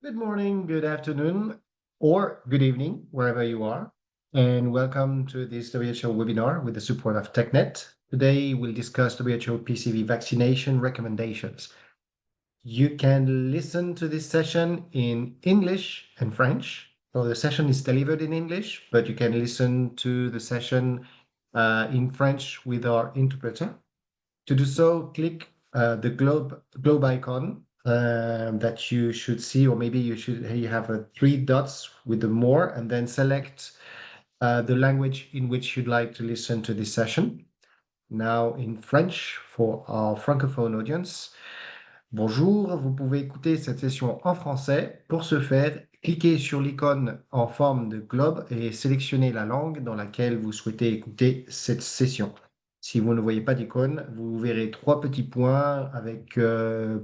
Good morning, good afternoon, or good evening, wherever you are, and welcome to this WHO webinar with the support of TechNet. Today, we'll discuss WHO PCV vaccination recommendations. You can listen to this session in English and French. So the session is delivered in English, but you can listen to the session in French with our interpreter. To do so, click the globe icon that you should see, or maybe you have three dots with the more, and then select the language in which you'd like to listen to this session. Now in French for our francophone audience. Bonjour, vous pouvez écouter cette session en français. Pour ce faire, cliquez sur l'icône en forme de globe et sélectionnez la langue dans laquelle vous souhaitez écouter cette session. Si vous ne voyez pas d'icône, vous verrez trois petits points avec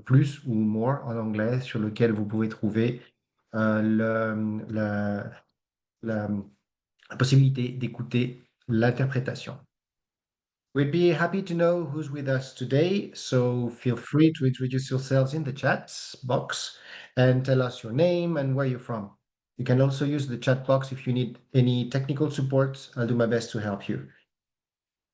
plus ou more en anglais sur lequel vous pouvez trouver la possibilité d'écouter l'interprétation. We'd be happy to know who's with us today, so feel free to introduce yourselves in the chat box and tell us your name and where you're from. You can also use the chat box if you need any technical support. I'll do my best to help you.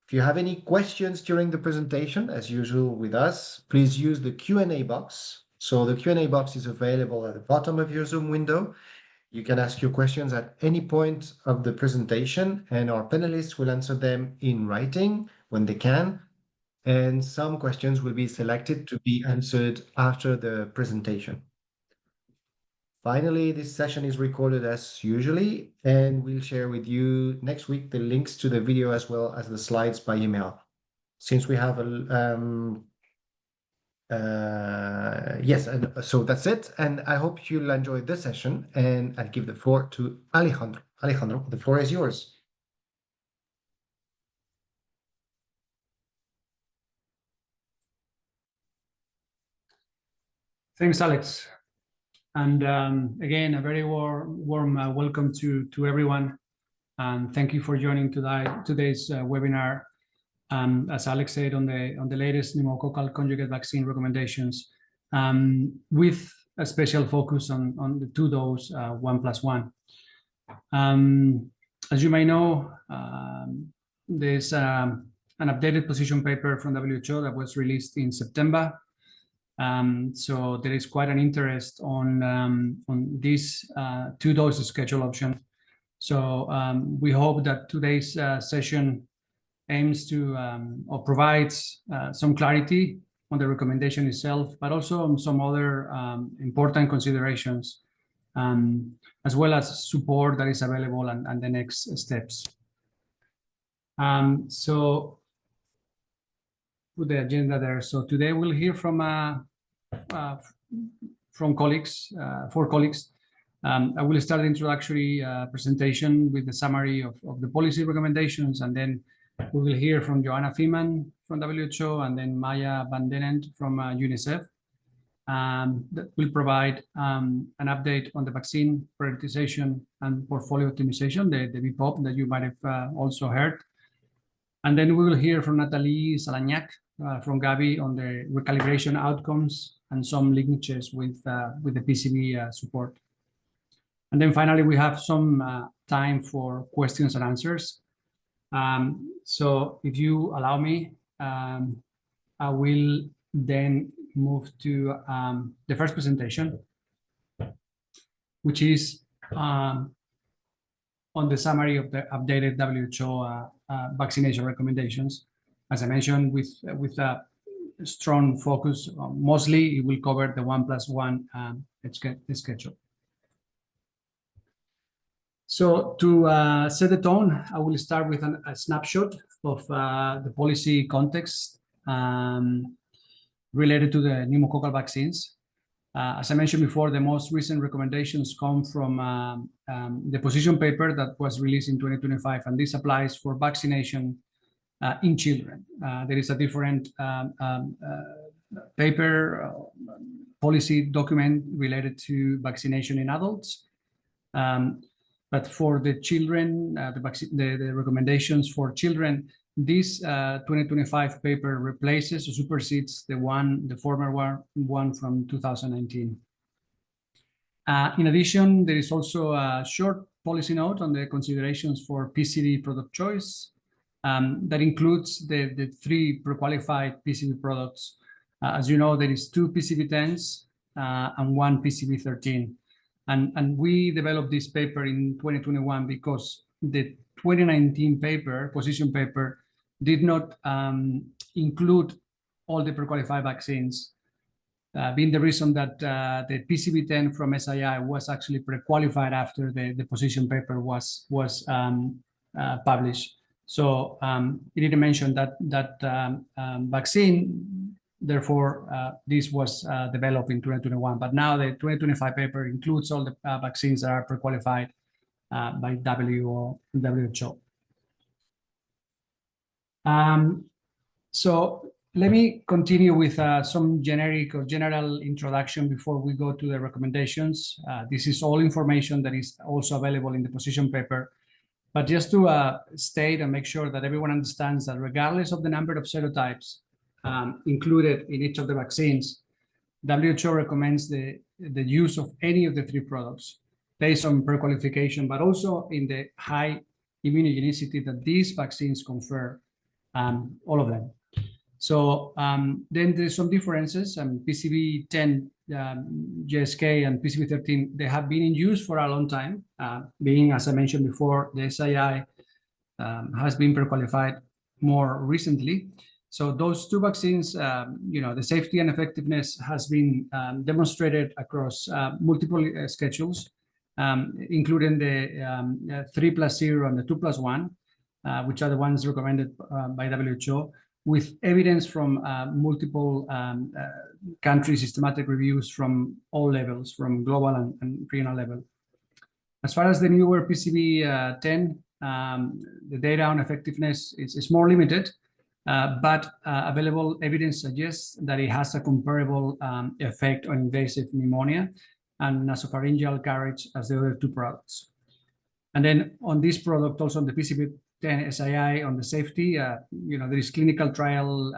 If you have any questions during the presentation, as usual with us, please use the Q&A box. So the Q&A box is available at the bottom of your Zoom window. You can ask your questions at any point of the presentation, and our panelists will answer them in writing when they can. And some questions will be selected to be answered after the presentation. Finally, this session is recorded as usually, and we'll share with you next week the links to the video as well as the slides by email. Since we have yes, and so that's it. And I hope you'll enjoy this session, and I'll give the floor to Alejandro. Alejandro, the floor is yours. Thanks, Alex. And again, a very warm welcome to everyone. And thank you for joining today's webinar. As Alex said, on the latest pneumococcal conjugate vaccine recommendations, with a special focus on the two-dose 1+1. As you may know, there's an updated position paper from WHO that was released in September. So there is quite an interest on this two-dose schedule option. So we hope that today's session aims to or provides some clarity on the recommendation itself, but also on some other important considerations, as well as support that is available and the next steps. So put the agenda there. So today we'll hear from colleagues, four colleagues. I will start the introductory presentation with the summary of the policy recommendations, and then we will hear from Joanna Freeman from WHO and then Maya Van Denent from UNICEF. That will provide an update on the vaccine prioritization and portfolio optimization, the VPOP that you might have also heard. And then we will hear from Nathalie Salagnac from Gavi on the recalibration outcomes and some linkages with the PCV support. And then finally, we have some time for questions and answers. So if you allow me, I will then move to the first presentation, which is on the summary of the updated WHO vaccination recommendations. As I mentioned, with a strong focus, mostly it will cover the 1+1 schedule. So to set the tone, I will start with a snapshot of the policy context related to the pneumococcal vaccines. As I mentioned before, the most recent recommendations come from the position paper that was released in 2025, and this applies for vaccination in children. There is a different paper policy document related to vaccination in adults. But for the children, the recommendations for children, this 2025 paper replaces or supersedes the former one from 2019. In addition, there is also a short policy note on the considerations for PCV product choice that includes the 3 pre-qualified PCV products. As you know, there is 2 PCV10s and 1 PCV13. And we developed this paper in 2021 because the 2019 paper, position paper, did not include all the pre-qualified vaccines, being the reason that the PCV10 from SII was actually pre-qualified after the position paper was published. So you need to mention that vaccine, therefore, this was developed in 2021. But now the 2025 paper includes all the vaccines that are pre-qualified by WHO. So let me continue with some generic or general introduction before we go to the recommendations. This is all information that is also available in the position paper. But just to state and make sure that everyone understands that regardless of the number of serotypes included in each of the vaccines, WHO recommends the use of any of the 3 products based on pre-qualification, but also in the high immunogenicity that these vaccines confer, all of them. So then there's some differences. PCV10, GSK, and PCV13, they have been in use for a long time, being, as I mentioned before, the SII has been pre-qualified more recently. So those 2 vaccines, the safety and effectiveness has been demonstrated across multiple schedules, including the 3+0 and the 2+1, which are the ones recommended by WHO, with evidence from multiple country systematic reviews from all levels, from global and regional level. As far as the newer PCV10, the data on effectiveness is more limited, but available evidence suggests that it has a comparable effect on invasive pneumonia and nasopharyngeal carriage as the other 2 products. And then on this product, also on the PCV10 SII, on the safety, there is clinical trial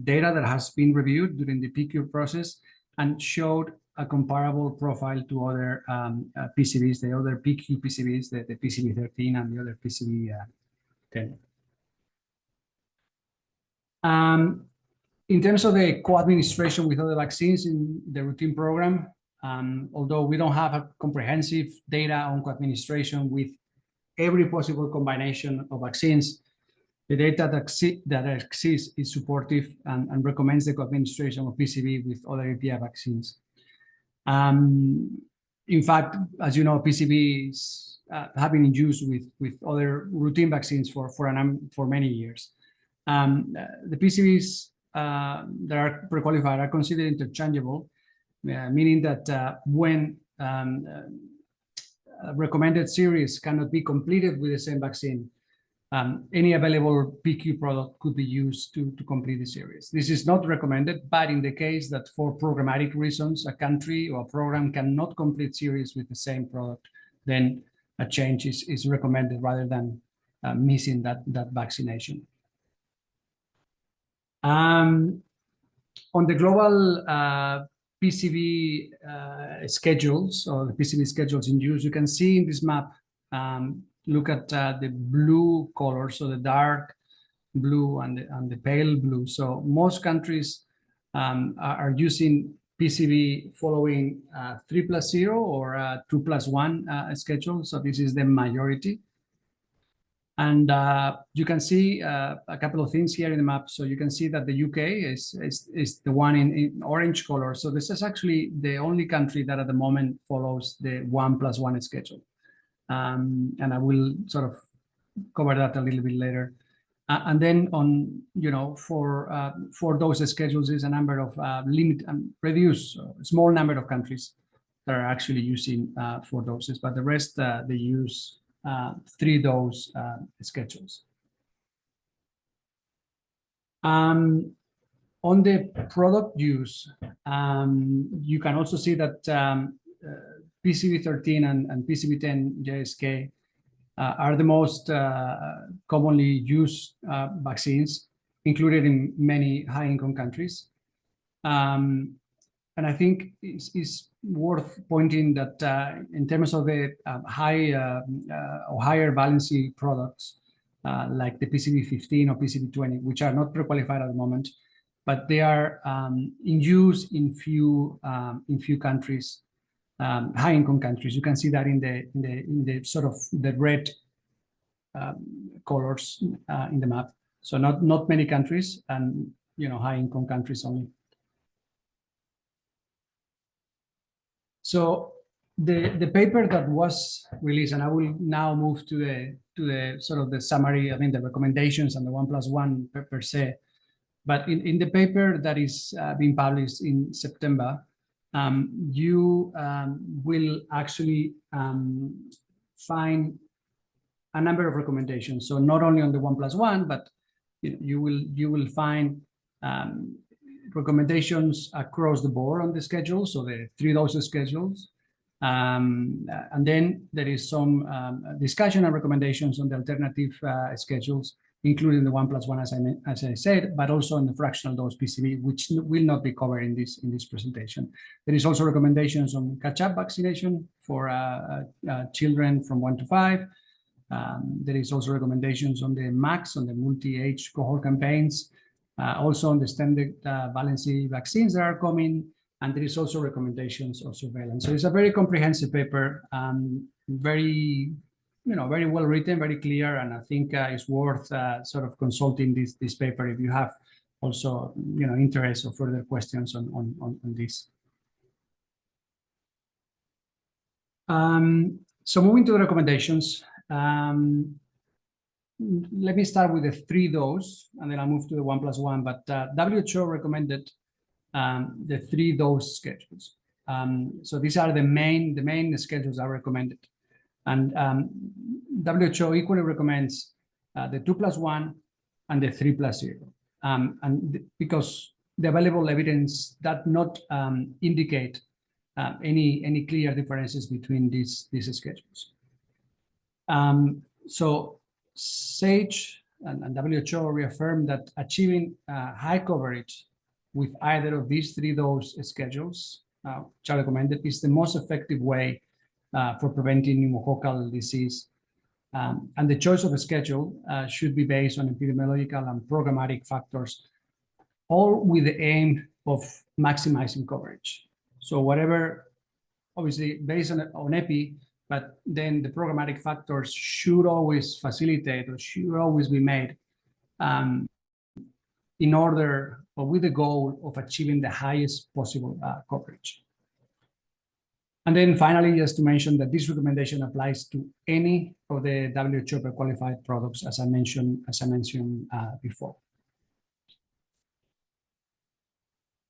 data that has been reviewed during the PQ process and showed a comparable profile to other PCVs, the other PQ PCVs, the PCV13 and the other PCV10. In terms of the co-administration with other vaccines in the routine program, although we don't have a comprehensive data on co-administration with every possible combination of vaccines, the data that exists is supportive and recommends the co-administration of PCV with other API vaccines. In fact, as you know, PCVs have been in use with other routine vaccines for many years. The PCVs that are pre-qualified are considered interchangeable, meaning that when recommended series cannot be completed with the same vaccine, any available PQ product could be used to complete the series. This is not recommended, but in the case that for programmatic reasons, a country or a program cannot complete series with the same product, then a change is recommended rather than missing that vaccination. On the global PCV schedules, or the PCV schedules in use, you can see in this map, look at the blue color, so the dark blue and the pale blue. So most countries are using PCV following 3+0 or 2+1 schedule. So this is the majority. And you can see a couple of things here in the map. So you can see that the UK is the one in orange color. So this is actually the only country that at the moment follows the 1+1 schedule. And I will sort of cover that a little bit later. And then on, for those schedules is a number of limit and reduce, small number of countries that are actually using 4 doses, but the rest they use 3 dose schedules. On the product use, you can also see that PCV13 and PCV10 GSK are the most commonly used vaccines, included in many high-income countries. I think it's worth pointing that in terms of the high or higher valency products, like the PCV 15 or PCV 20, which are not pre-qualified at the moment, but they are in use in few countries, high-income countries. You can see that in the sort of the red colors in the map. So not many countries, and high-income countries only. So the paper that was released, and I will now move to the sort of the summary, I mean the recommendations and the 1+1 per se. But in the paper that is being published in September, you will actually find a number of recommendations. So not only on the 1+1, but you will find recommendations across the board on the schedule, so the 3 doses schedules. And then there is some discussion and recommendations on the alternative schedules, including the 1+1, as I said, but also on the fractional dose PCV, which will not be covered in this presentation. There is also recommendations on catch-up vaccination for children from 1 to 5. There is also recommendations on the MAX, on the multi-age cohort campaigns, also on the standard valency vaccines that are coming, and there is also recommendations of surveillance. So it's a very comprehensive paper, very well written, very clear, and I think it's worth sort of consulting this paper if you have also interest or further questions on this. So moving to the recommendations. Let me start with the 3 dose, and then I'll move to the 1+1. But WHO recommended the 3 dose schedules. So these are the main schedules are recommended, and WHO equally recommends the 2+1 and the 3+0, and because the available evidence does not indicate any clear differences between these schedules. So SAGE and WHO reaffirmed that achieving high coverage with either of these 3 dose schedules, which are recommended, is the most effective way for preventing pneumococcal disease. And the choice of a schedule should be based on epidemiological and programmatic factors, all with the aim of maximizing coverage. So whatever, obviously based on EPI, but then the programmatic factors should always facilitate or should always be made in order or with the goal of achieving the highest possible coverage. And then finally, just to mention that this recommendation applies to any of the WHO qualified products, as I mentioned before.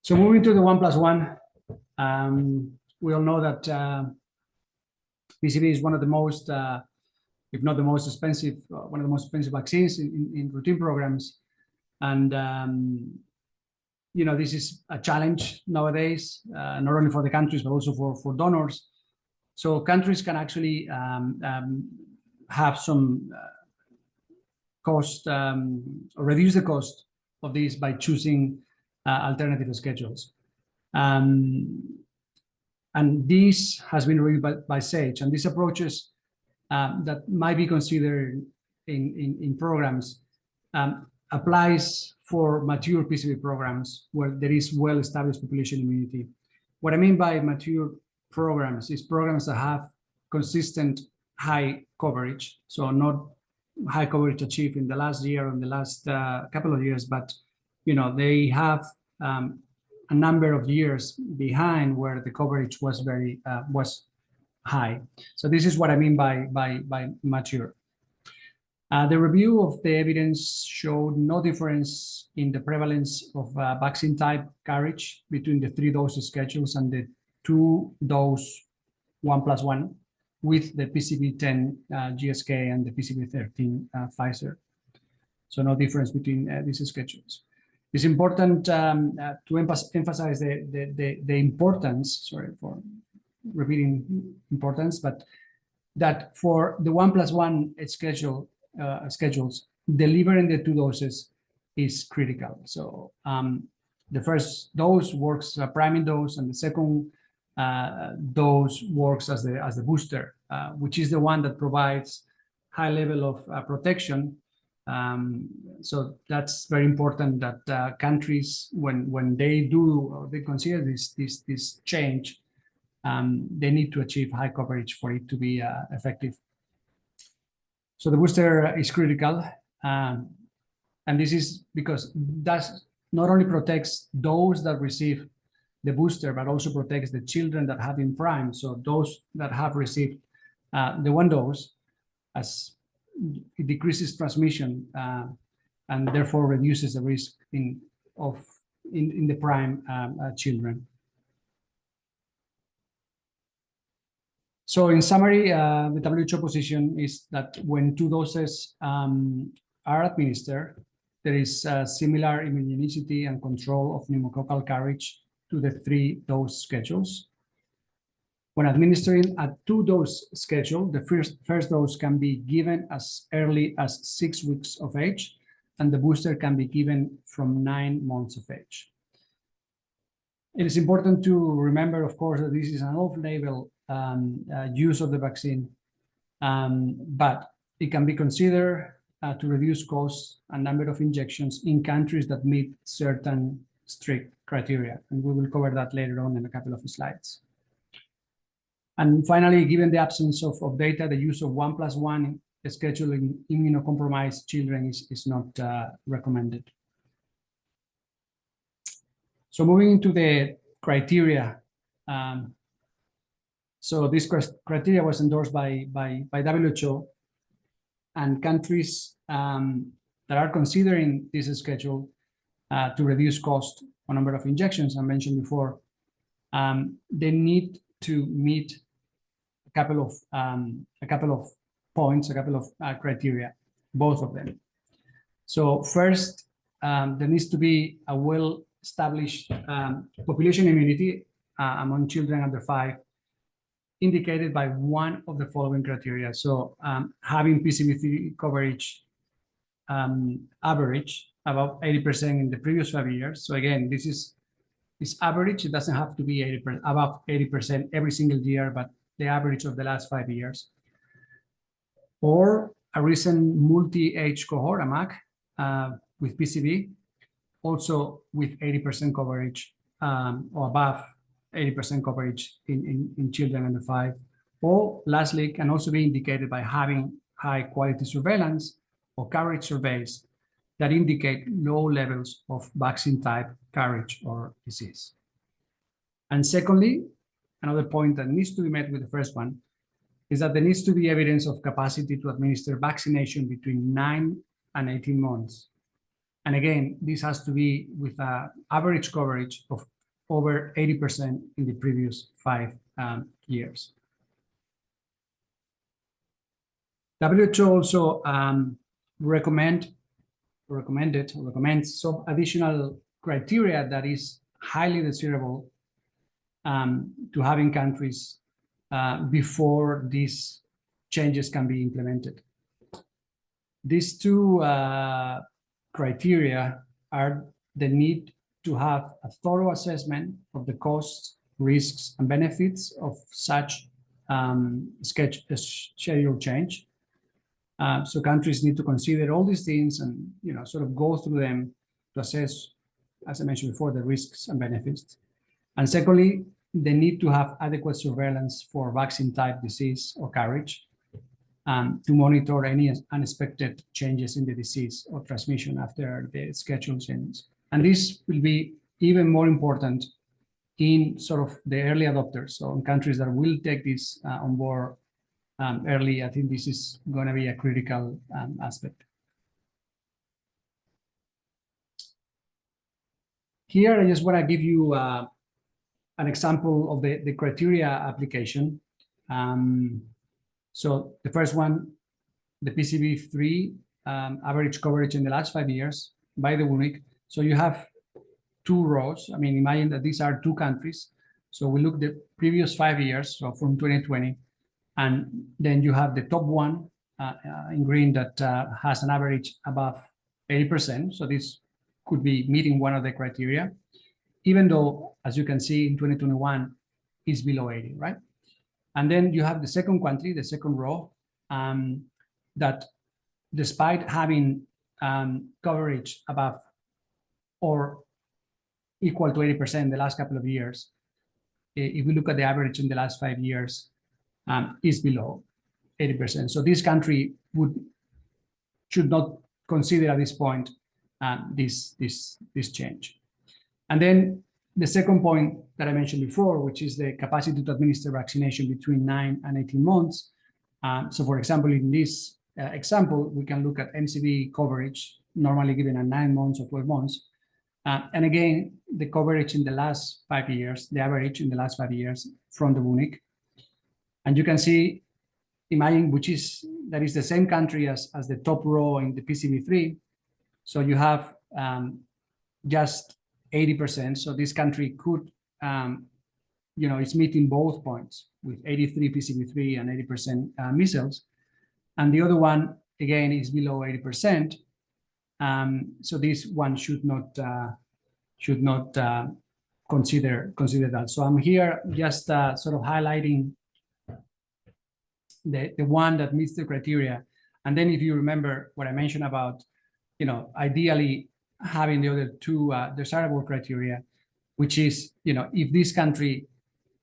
So moving to the 1+1, we all know that PCV is one of the most, if not the most expensive, one of the most expensive vaccines in routine programs. And, this is a challenge nowadays, not only for the countries, but also for donors. So countries can actually have some cost, or reduce the cost of this by choosing alternative schedules. And this has been reviewed by SAGE, and these approaches that might be considered in programs applies for mature PCV programs where there is well-established population immunity. What I mean by mature programs is programs that have consistent high coverage, so not high coverage achieved in the last year or in the last couple of years, but they have a number of years behind where the coverage was very was high. So this is what I mean by mature. The review of the evidence showed no difference in the prevalence of vaccine type carriage between the 3 dose schedules and the 2 dose 1+1 with the PCV10 GSK and the PCV13 Pfizer. So no difference between these schedules. It's important to emphasize the importance, sorry for repeating importance, but that for the 1+1 schedules, delivering the 2 doses is critical. So The first dose works priming dose, and the second dose works as the booster, which is the one that provides high level of protection. So that's very important that countries, when they do or they consider this change, they need to achieve high coverage for it to be effective. So the booster is critical, and this is because that not only protects those that receive the booster, but also protects the children that have been primed. So those that have received the one dose, as it decreases transmission and therefore reduces the risk in the prime children. So in summary, the WHO position is that when 2 doses are administered, there is similar immunogenicity and control of pneumococcal carriage to the 3 dose schedules. When administering a 2-dose schedule, the first dose can be given as early as 6 weeks of age, and the booster can be given from 9 months of age. It is important to remember, of course, that this is an off-label use of the vaccine, but it can be considered to reduce costs and number of injections in countries that meet certain strict criteria, and we will cover that later on in a couple of slides. And finally, given the absence of data, the use of 1+1 scheduling immunocompromised children is not recommended. So moving into the criteria. So this criteria was endorsed by WHO, and countries that are considering this schedule to reduce cost or number of injections I mentioned before, they need to meet a couple of points, a couple of criteria, both of them. So first, there needs to be a well-established population immunity among children under 5, indicated by one of the following criteria. So having PCV coverage average about 80% in the previous 5 years. So again, this is average. It doesn't have to be 80%, above 80% every single year, but the average of the last 5 years. Or a recent multi-age cohort, a MAC, with PCV, also with 80% coverage or above 80% coverage in children under 5. Or lastly, can also be indicated by having high quality surveillance or coverage surveys that indicate low levels of vaccine type, coverage, or disease. And secondly, another point that needs to be met with the first one is that there needs to be evidence of capacity to administer vaccination between 9 and 18 months. And again, this has to be with an average coverage of over 80% in the previous 5 years. WHO also recommends some additional criteria that is highly desirable to have in countries before these changes can be implemented. These 2 criteria are the need to have a thorough assessment of the costs, risks, and benefits of such schedule change. So countries need to consider all these things and sort of go through them to assess, as I mentioned before, the risks and benefits. And secondly, they need to have adequate surveillance for vaccine type, disease, or carriage to monitor any unexpected changes in the disease or transmission after the schedule change. And this will be even more important in sort of the early adopters. So in countries that will take this on board early, I think this is going to be a critical aspect. Here, I just want to give you an example of the criteria application. So the first one, the PCV3 average coverage in the last 5 years by the WUNIC. So you have 2 rows. I mean, imagine that these are 2 countries. So we look the previous 5 years, so from 2020, and then you have the top one in green that has an average above 80%. So this could be meeting one of the criteria, even though, as you can see, in 2021 is below 80, right? And then you have the second country, the second row, that despite having coverage above or equal to 80% in the last couple of years, if we look at the average in the last 5 years, is below 80%. So this country should not consider at this point this change. And then the second point that I mentioned before, which is the capacity to administer vaccination between 9 and 18 months. So for example, in this example, we can look at MCV coverage, normally given at 9 months or 12 months. And again, the coverage in the last 5 years, the average in the last 5 years from the Munich. And you can see, imagine that is the same country as the top row in the PCV3. So you have just 80%. So this country could, it's meeting both points with 83 PCV3 and 80% measles. And the other one, again, is below 80%. So this one should not consider that. So I'm here just sort of highlighting the one that meets the criteria. And then if you remember what I mentioned about, ideally having the other two desirable criteria, which is, if this country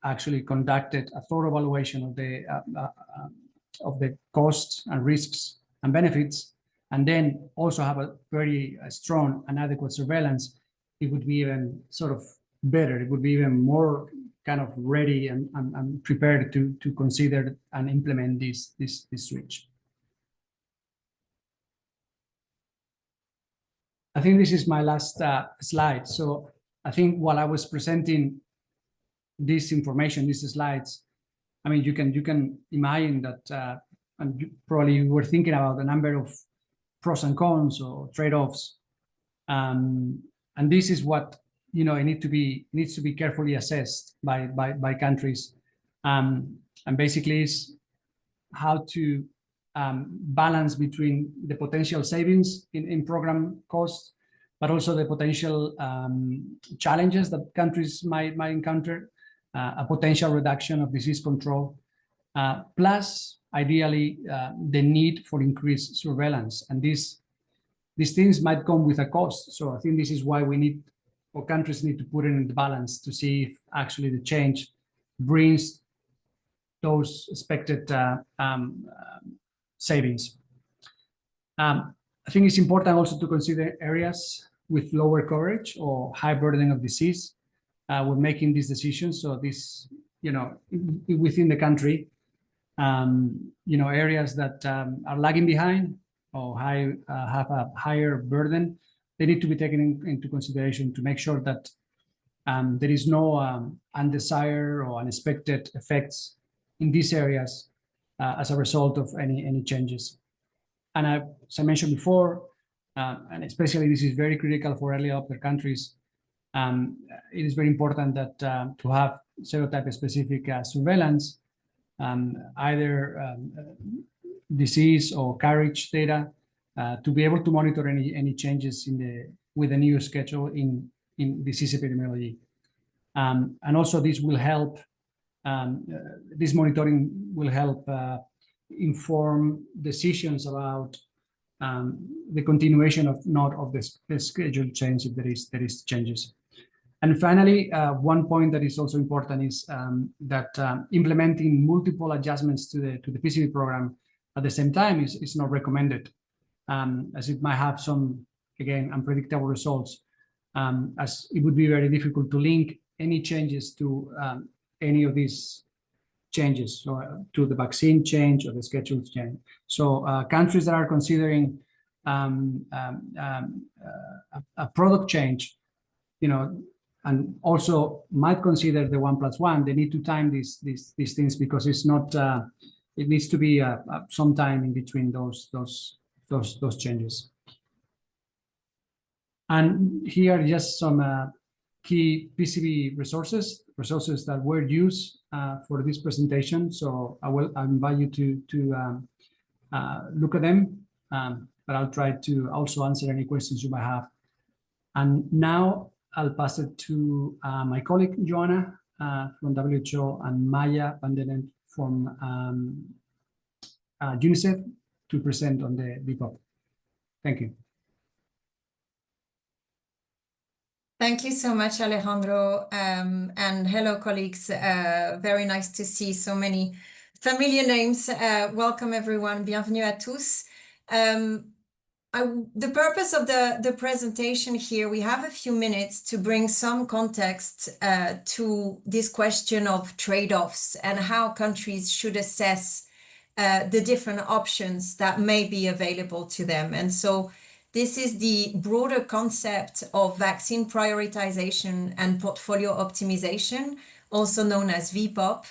actually conducted a thorough evaluation of the costs and risks and benefits, and then also have a very strong and adequate surveillance, it would be even sort of better. It would be even more kind of ready and prepared to consider and implement this switch. I think this is my last slide. So I think while I was presenting this information, these slides, I mean, you can imagine that, and you probably were thinking about a number of pros and cons or trade-offs, and this is what it needs to be carefully assessed by countries, and basically is how to balance between the potential savings in program costs, but also the potential challenges that countries might encounter, a potential reduction of disease control, plus ideally the need for increased surveillance. And these things might come with a cost. So I think this is why countries need to put it in the balance to see if actually the change brings those expected savings. I think it's important also to consider areas with lower coverage or high burden of disease when making these decisions. So this, within the country, areas that are lagging behind or have a higher burden, they need to be taken into consideration to make sure that there is no undesired or unexpected effects in these areas as a result of any changes. And as I mentioned before, and especially this is very critical for early adopter countries, it is very important that to have serotype-specific surveillance, either disease or carriage data, to be able to monitor any changes with the new schedule in disease epidemiology. And also this will help, this monitoring will help inform decisions about the continuation of the schedule change if there is changes. And finally, one point that is also important is that implementing multiple adjustments to the PCV program at the same time is not recommended, as it might have some, again, unpredictable results, as it would be very difficult to link any changes to any of these changes, so to the vaccine change or the schedule change. So countries that are considering a product change, and also might consider the 1+1, they need to time these things, because it's not. It needs to be some time in between those changes. And here just some key PCV resources that were used for this presentation. So I invite you to look at them, but I'll try to also answer any questions you might have And now I'll pass it to my colleague, Joanna, from WHO, and Maya Vandelen from UNICEF to present on the VPOP. Thank you. Thank you so much, Alejandro. And hello, colleagues. Very nice to see so many familiar names. Welcome, everyone. Bienvenue à tous. The purpose of the presentation here, we have a few minutes to bring some context to this question of trade-offs and how countries should assess the different options that may be available to them. And so this is the broader concept of vaccine prioritization and portfolio optimization, also known as VPOP.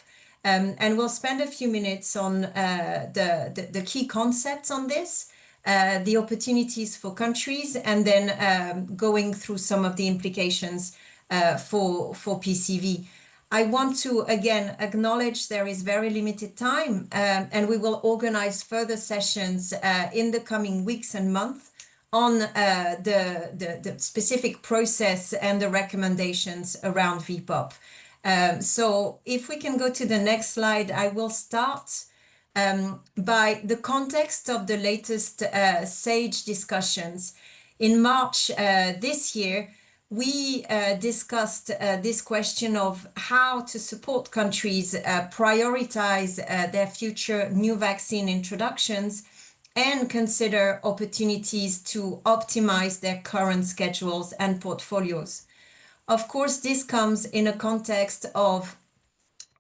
And we'll spend a few minutes on the key concepts on this, the opportunities for countries, and then going through some of the implications for PCV. I want to, again, acknowledge there is very limited time, and we will organize further sessions in the coming weeks and months on the specific process and the recommendations around VPOP. So if we can go to the next slide, I will start by the context of the latest SAGE discussions. In March this year, we discussed this question of how to support countries prioritize their future new vaccine introductions and consider opportunities to optimize their current schedules and portfolios. Of course, this comes in a context of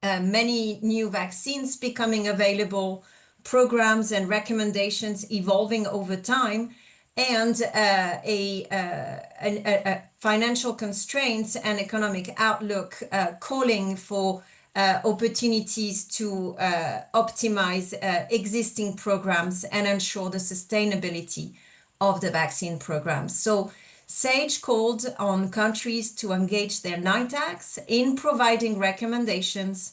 many new vaccines becoming available, programs and recommendations evolving over time, and financial constraints and economic outlook calling for opportunities to optimize existing programs and ensure the sustainability of the vaccine programs. So SAGE called on countries to engage their NITAGs in providing recommendations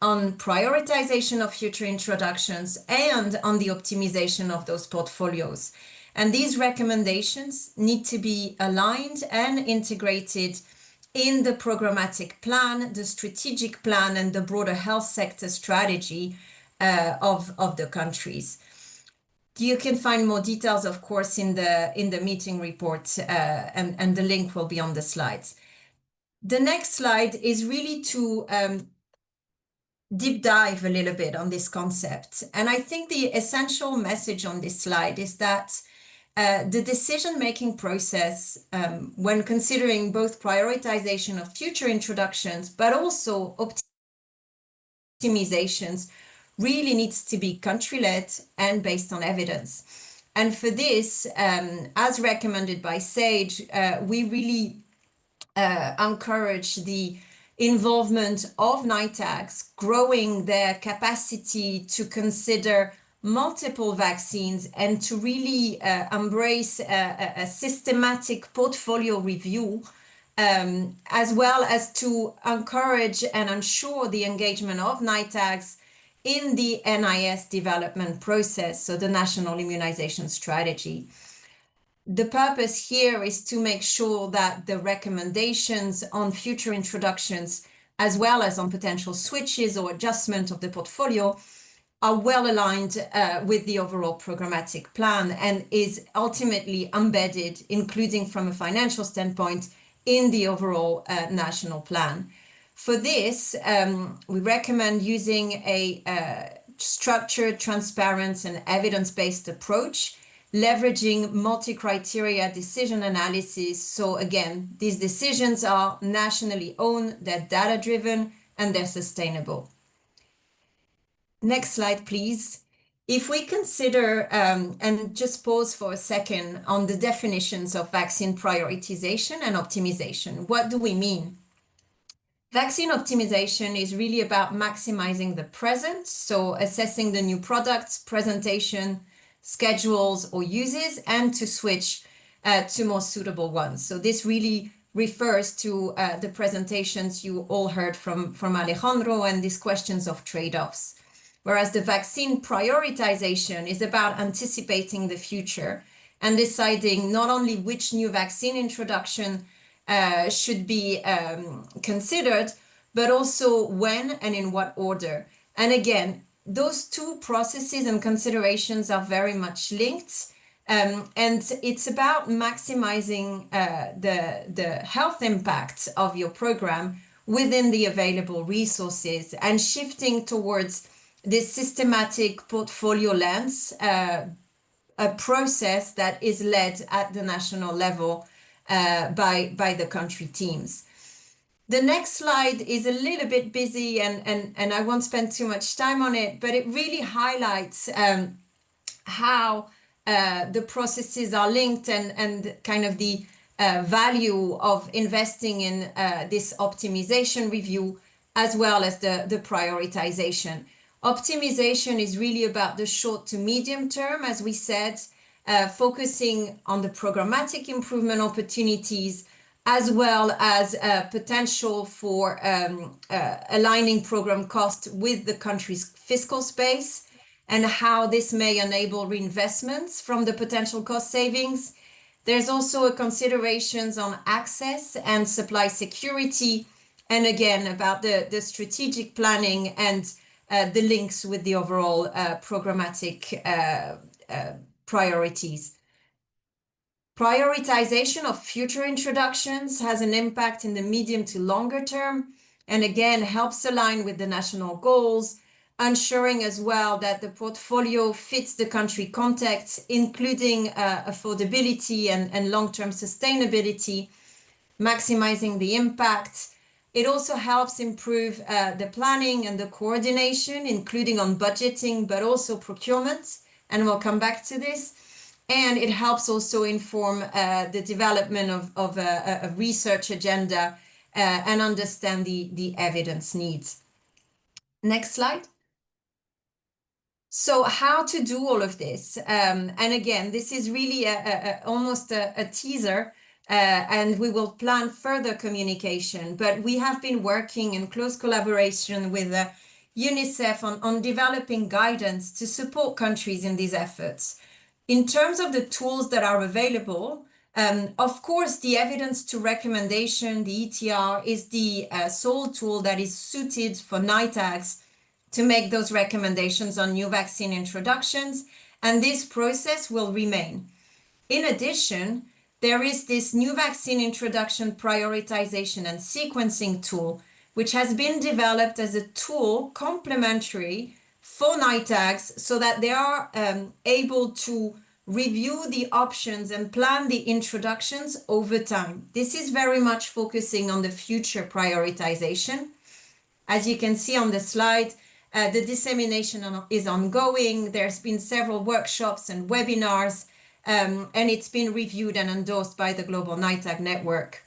on prioritization of future introductions and on the optimization of those portfolios. And these recommendations need to be aligned and integrated in the programmatic plan, the strategic plan, and the broader health sector strategy of the countries. You can find more details, of course, in the meeting report, and the link will be on the slides. The next slide is really to deep dive a little bit on this concept. And I think the essential message on this slide is that the decision-making process, when considering both prioritization of future introductions, but also optimizations, really needs to be country-led and based on evidence. And for this, as recommended by SAGE, we really encourage the involvement of NITAGs, growing their capacity to consider multiple vaccines and to really embrace a systematic portfolio review, as well as to encourage and ensure the engagement of NITAGs in the NIS development process, so the National Immunization Strategy. The purpose here is to make sure that the recommendations on future introductions, as well as on potential switches or adjustment of the portfolio, are well aligned with the overall programmatic plan and is ultimately embedded, including from a financial standpoint, in the overall national plan. For this, we recommend using a structured, transparent, and evidence-based approach, leveraging multi-criteria decision analysis. So again, these decisions are nationally owned, they're data-driven, and they're sustainable. Next slide, please. If we consider, and just pause for a second on the definitions of vaccine prioritization and optimization, what do we mean? Vaccine optimization is really about maximizing the present, so assessing the new products, presentation, schedules, or uses, and to switch to more suitable ones. So this really refers to the presentations you all heard from Alejandro and these questions of trade-offs. Whereas the vaccine prioritization is about anticipating the future and deciding not only which new vaccine introduction should be considered, but also when and in what order. And again, those two processes and considerations are very much linked. And it's about maximizing the health impact of your program within the available resources and shifting towards this systematic portfolio lens, a process that is led at the national level by the country teams. The next slide is a little bit busy and I won't spend too much time on it, but it really highlights how the processes are linked and kind of the value of investing in this optimization review, as well as the prioritization. Optimization is really about the short to medium term, as we said, focusing on the programmatic improvement opportunities, as well as potential for aligning program cost with the country's fiscal space, and how this may enable reinvestments from the potential cost savings. There's also a considerations on access and supply security, and again, about the strategic planning and the links with the overall programmatic priorities. Prioritization of future introductions has an impact in the medium to longer term, and again, helps align with the national goals, ensuring as well that the portfolio fits the country context, including affordability and long-term sustainability, maximizing the impact. It also helps improve the planning and the coordination, including on budgeting, but also procurement, and we'll come back to this. And it helps also inform the development of a research agenda and understand the evidence needs. Next slide. So how to do all of this? And again, this is really almost a teaser, and we will plan further communication. But we have been working in close collaboration with UNICEF on developing guidance to support countries in these efforts. In terms of the tools that are available, of course, the evidence to recommendation, the ETR, is the sole tool that is suited for NITAGs to make those recommendations on new vaccine introductions, and this process will remain. In addition, there is this new vaccine introduction prioritization and sequencing tool, which has been developed as a tool complementary for NITAGs so that they are able to review the options and plan the introductions over time. This is very much focusing on the future prioritization. As you can see on the slide, the dissemination is ongoing. There's been several workshops and webinars, and it's been reviewed and endorsed by the Global NITAG Network.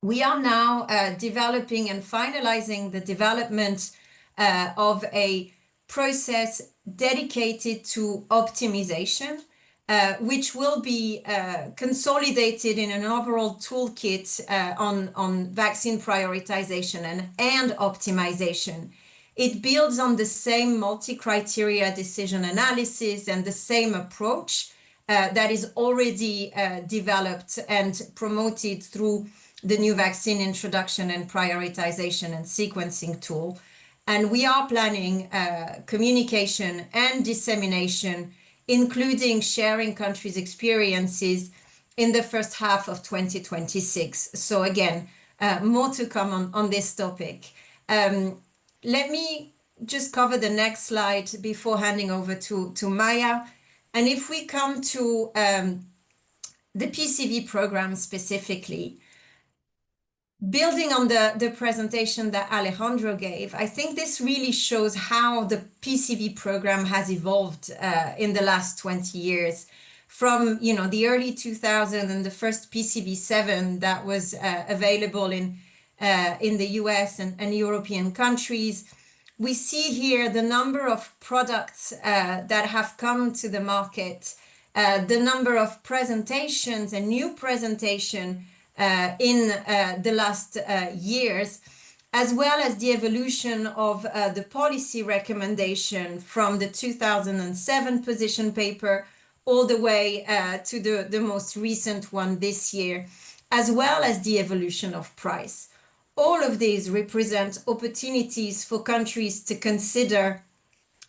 We are now developing and finalizing the development of a process dedicated to optimization, which will be consolidated in an overall toolkit on vaccine prioritization and optimization. It builds on the same multi-criteria decision analysis and the same approach that is already developed and promoted through the new vaccine introduction and prioritization and sequencing tool. And we are planning communication and dissemination, including sharing countries' experiences in the first half of 2026. So again, more to come on this topic. Let me just cover the next slide before handing over to Maya. And if we come to the PCV program specifically, building on the presentation that Alejandro gave, I think this really shows how the PCV program has evolved in the last 20 years. From the early 2000s and the first PCV7 that was available in the US and European countries, we see here the number of products that have come to the market, the number of presentations and new presentation in the last years, as well as the evolution of the policy recommendation from the 2007 position paper all the way to the most recent one this year, as well as the evolution of price. All of these represent opportunities for countries to consider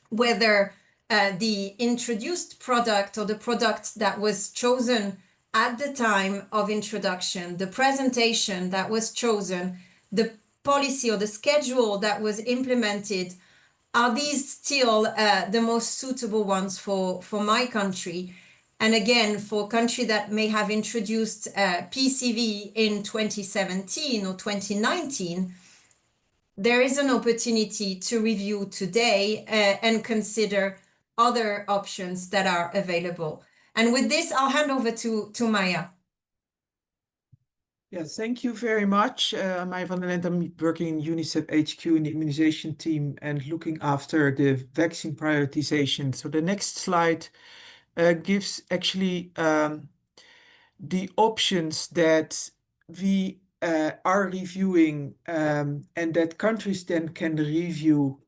whether the introduced product or the product that was chosen at the time of introduction, the presentation that was chosen, the policy or the schedule that was implemented, are these still the most suitable ones for my country? And again, for a country that may have introduced PCV in 2017 or 2019, there is an opportunity to review today and consider other options that are available. And with this, I'll hand over to Maya. Yes, thank you very much. I'm Maya van der Lent. I'm working in UNICEF HQ in the immunization team and looking after the vaccine prioritization. So the next slide gives actually the options that we are reviewing and that countries then can review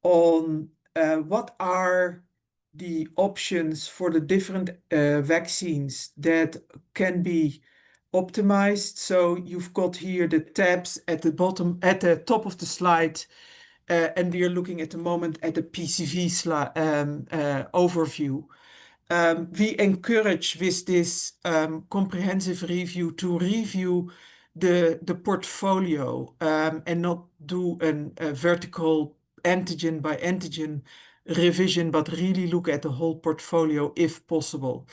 on what are the options for the different vaccines that can be optimized. So you've got here the tabs at the bottom, at the top of the slide, and we are looking at the moment at the PCV overview. We encourage with this comprehensive review to review the portfolio and not do a vertical antigen by antigen revision, but really look at the whole portfolio if possible.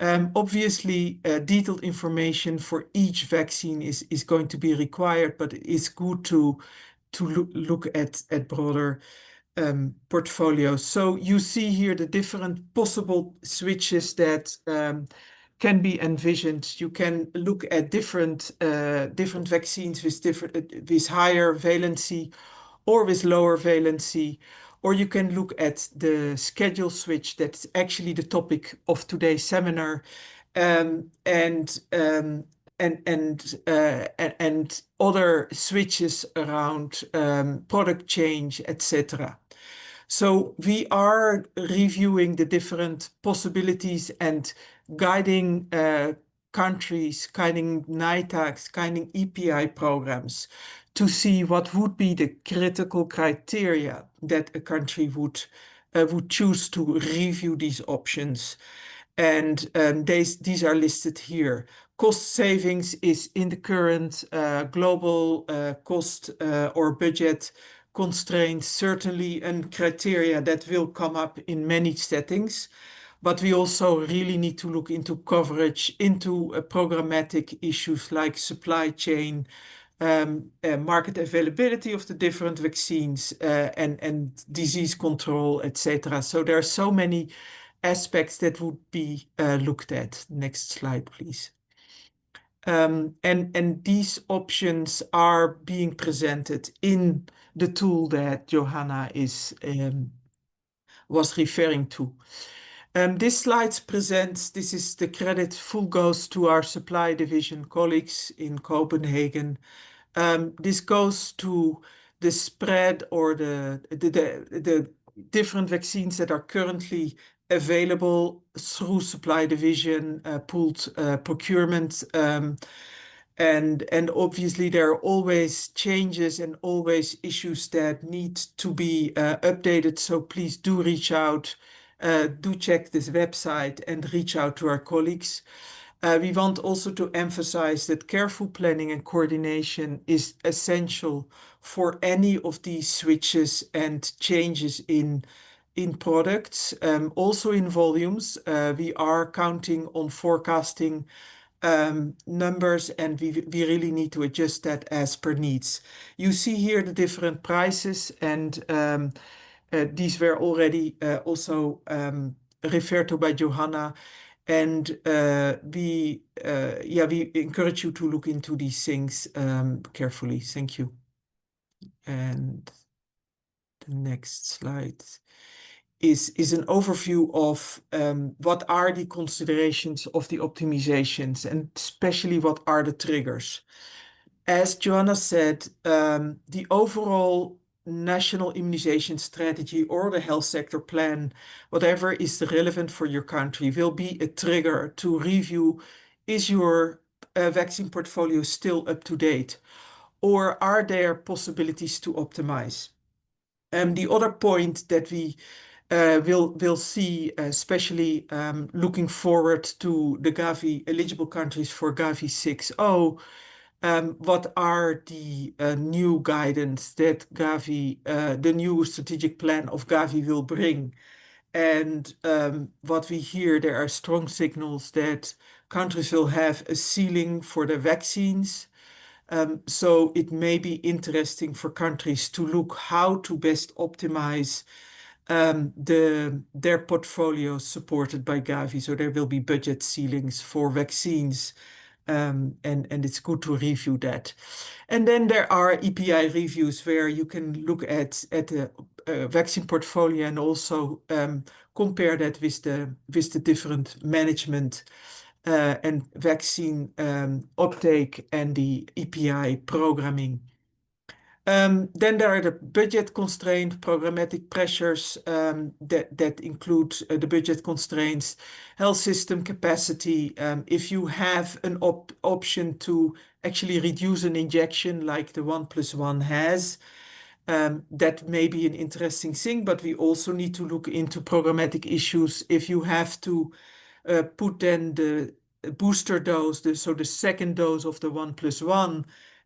Obviously, detailed information for each vaccine is going to be required, but it's good to look at broader portfolios. So you see here the different possible switches that can be envisioned. You can look at different vaccines with higher valency or with lower valency, or you can look at the schedule switch that's actually the topic of today's seminar, and other switches around product change, etc. So we are reviewing the different possibilities and guiding countries, guiding NITAGs, guiding EPI programs to see what would be the critical criteria that a country would choose to review these options. And these are listed here. Cost savings is in the current global cost or budget constraints, certainly a criteria that will come up in many settings. But we also really need to look into coverage, into programmatic issues like supply chain, market availability of the different vaccines, and disease control, etc. So there are so many aspects that would be looked at. Next slide, please. And these options are being presented in the tool that Johanna was referring to. This slide presents, this is the credit full goes to our supply division colleagues in Copenhagen. This goes to the spread or the different vaccines that are currently available through supply division, pooled procurement. And obviously there are always changes and always issues that need to be updated. So please do reach out, do check this website and reach out to our colleagues. We want also to emphasize that careful planning and coordination is essential for any of these switches and changes in products. Also in volumes, we are counting on forecasting numbers, and we really need to adjust that as per needs. You see here the different prices, and these were already also referred to by Johanna. And we encourage you to look into these things carefully. Thank you. And the next slide is an overview of what are the considerations of the optimizations, and especially what are the triggers. As Johanna said, the overall national immunization strategy or the health sector plan, whatever is relevant for your country, will be a trigger to review, is your vaccine portfolio still up to date? Or are there possibilities to optimize? The other point that we will see, especially looking forward to the Gavi eligible countries for Gavi 6.0, what are the new guidance that Gavi, the new strategic plan of Gavi will bring? And what we hear, there are strong signals that countries will have a ceiling for the vaccines. So it may be interesting for countries to look how to best optimize their portfolios supported by Gavi. So there will be budget ceilings for vaccines, and it's good to review that. And then there are EPI reviews where you can look at the vaccine portfolio and also compare that with the different management and vaccine uptake and the EPI programming. Then there are the budget constraint programmatic pressures that include the budget constraints, health system capacity. If you have an option to actually reduce an injection like the 1+1 has, that may be an interesting thing, but we also need to look into programmatic issues. If you have to put then the booster dose, so the second dose of the 1+1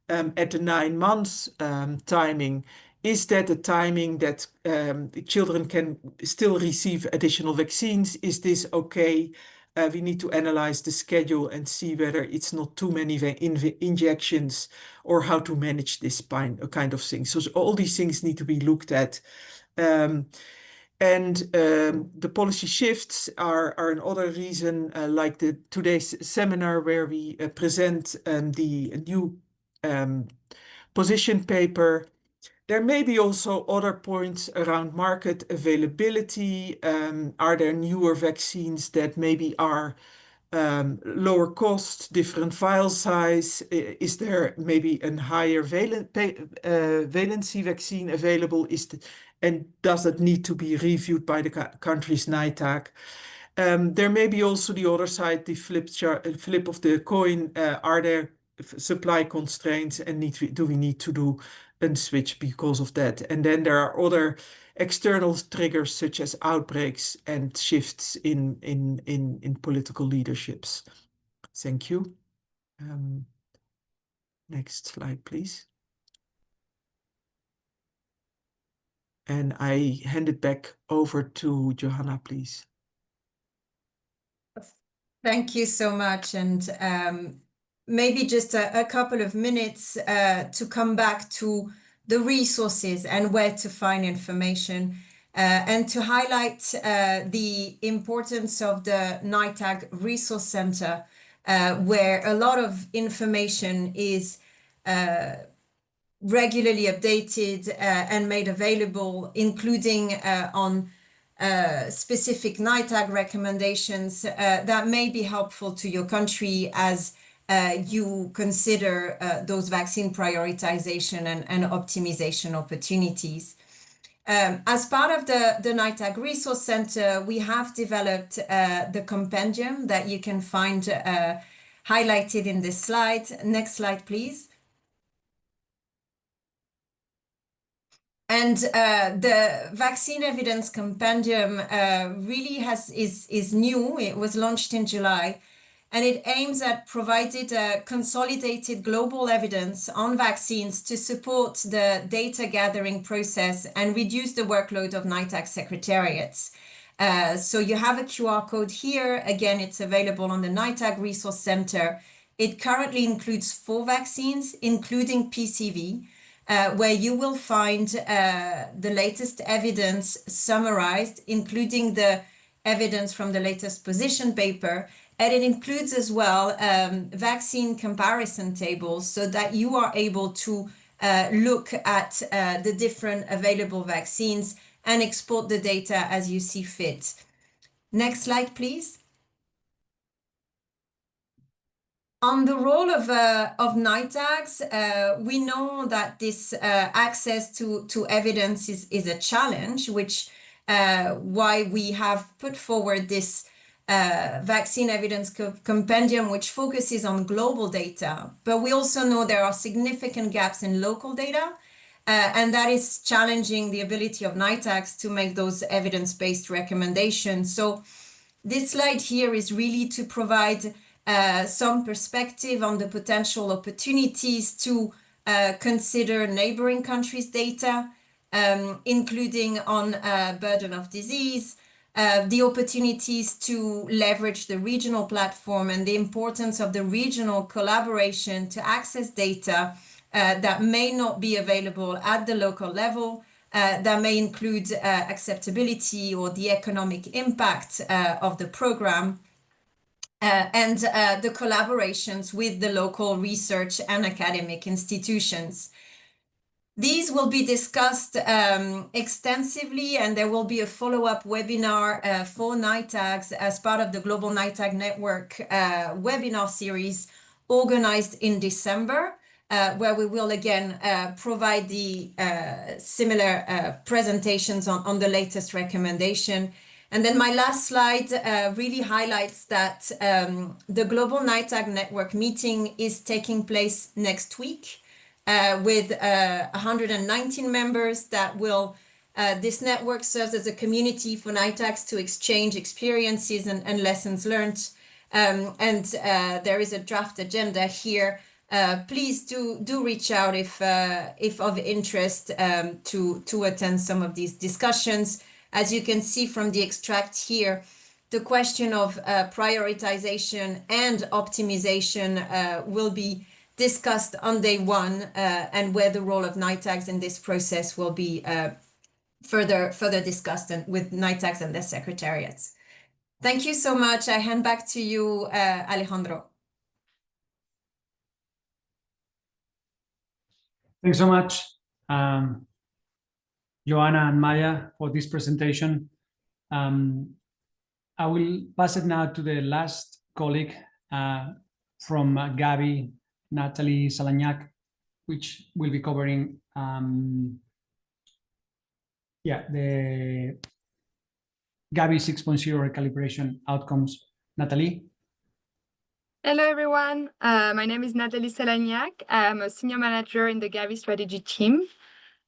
at the 9 months timing, is that a timing that children can still receive additional vaccines? Is this okay? We need to analyze the schedule and see whether it's not too many injections or how to manage this kind of thing. So all these things need to be looked at. The policy shifts are another reason, like today's seminar where we present the new position paper. There may be also other points around market availability. Are there newer vaccines that maybe are lower cost, different vial size? Is there maybe a higher valency vaccine available? And does it need to be reviewed by the country's NITAG? There may be also the other side, the flip of the coin. Are there supply constraints and do we need to do a switch because of that? And then there are other external triggers such as outbreaks and shifts in political leaderships. Thank you. Next slide, please. And I hand it back over to Johanna, please. Thank you so much. And maybe just a couple of minutes to come back to the resources and where to find information and to highlight the importance of the NITAG Resource Center, where a lot of information is regularly updated and made available, including on specific NITAG recommendations that may be helpful to your country as you consider those vaccine prioritization and optimization opportunities. As part of the NITAG Resource Center, we have developed the compendium that you can find highlighted in this slide. Next slide, please. And the Vaccine Evidence Compendium really is new. It was launched in July, and it aims at providing consolidated global evidence on vaccines to support the data gathering process and reduce the workload of NITAG secretariats. So you have a QR code here. Again, it's available on the NITAG Resource Center. It currently includes 4 vaccines, including PCV, where you will find the latest evidence summarized, including the evidence from the latest position paper. And it includes as well vaccine comparison tables so that you are able to look at the different available vaccines and export the data as you see fit. Next slide, please. On the role of NITAGs, we know that this access to evidence is a challenge, which why we have put forward this vaccine evidence compendium, which focuses on global data. But we also know there are significant gaps in local data, and that is challenging the ability of NITAGs to make those evidence-based recommendations. So this slide here is really to provide some perspective on the potential opportunities to consider neighboring countries' data, including on burden of disease, the opportunities to leverage the regional platform and the importance of the regional collaboration to access data that may not be available at the local level, that may include acceptability or the economic impact of the program, and the collaborations with the local research and academic institutions. These will be discussed extensively, and there will be a follow-up webinar for NITAGs as part of the Global NITAG Network webinar series organized in December, where we will again provide the similar presentations on the latest recommendation. And then my last slide really highlights that the Global NITAG Network meeting is taking place next week with 119 members that will, this network serves as a community for NITAGs to exchange experiences and lessons learned. And there is a draft agenda here. Please do reach out if of interest to attend some of these discussions. As you can see from the extract here, the question of prioritization and optimization will be discussed on day one, and where the role of NITAGs in this process will be further discussed with NITAGs and their secretariats. Thank you so much. I hand back to you, Alejandro. Thanks so much, Joanna and Maya, for this presentation. I will pass it now to the last colleague from Gavi, Natalie Salagnac, which will be covering the Gavi 6.0 recalibration outcomes. Natalie. Hello, everyone. My name is Natalie Salagnac. I'm a senior manager in the Gavi strategy team.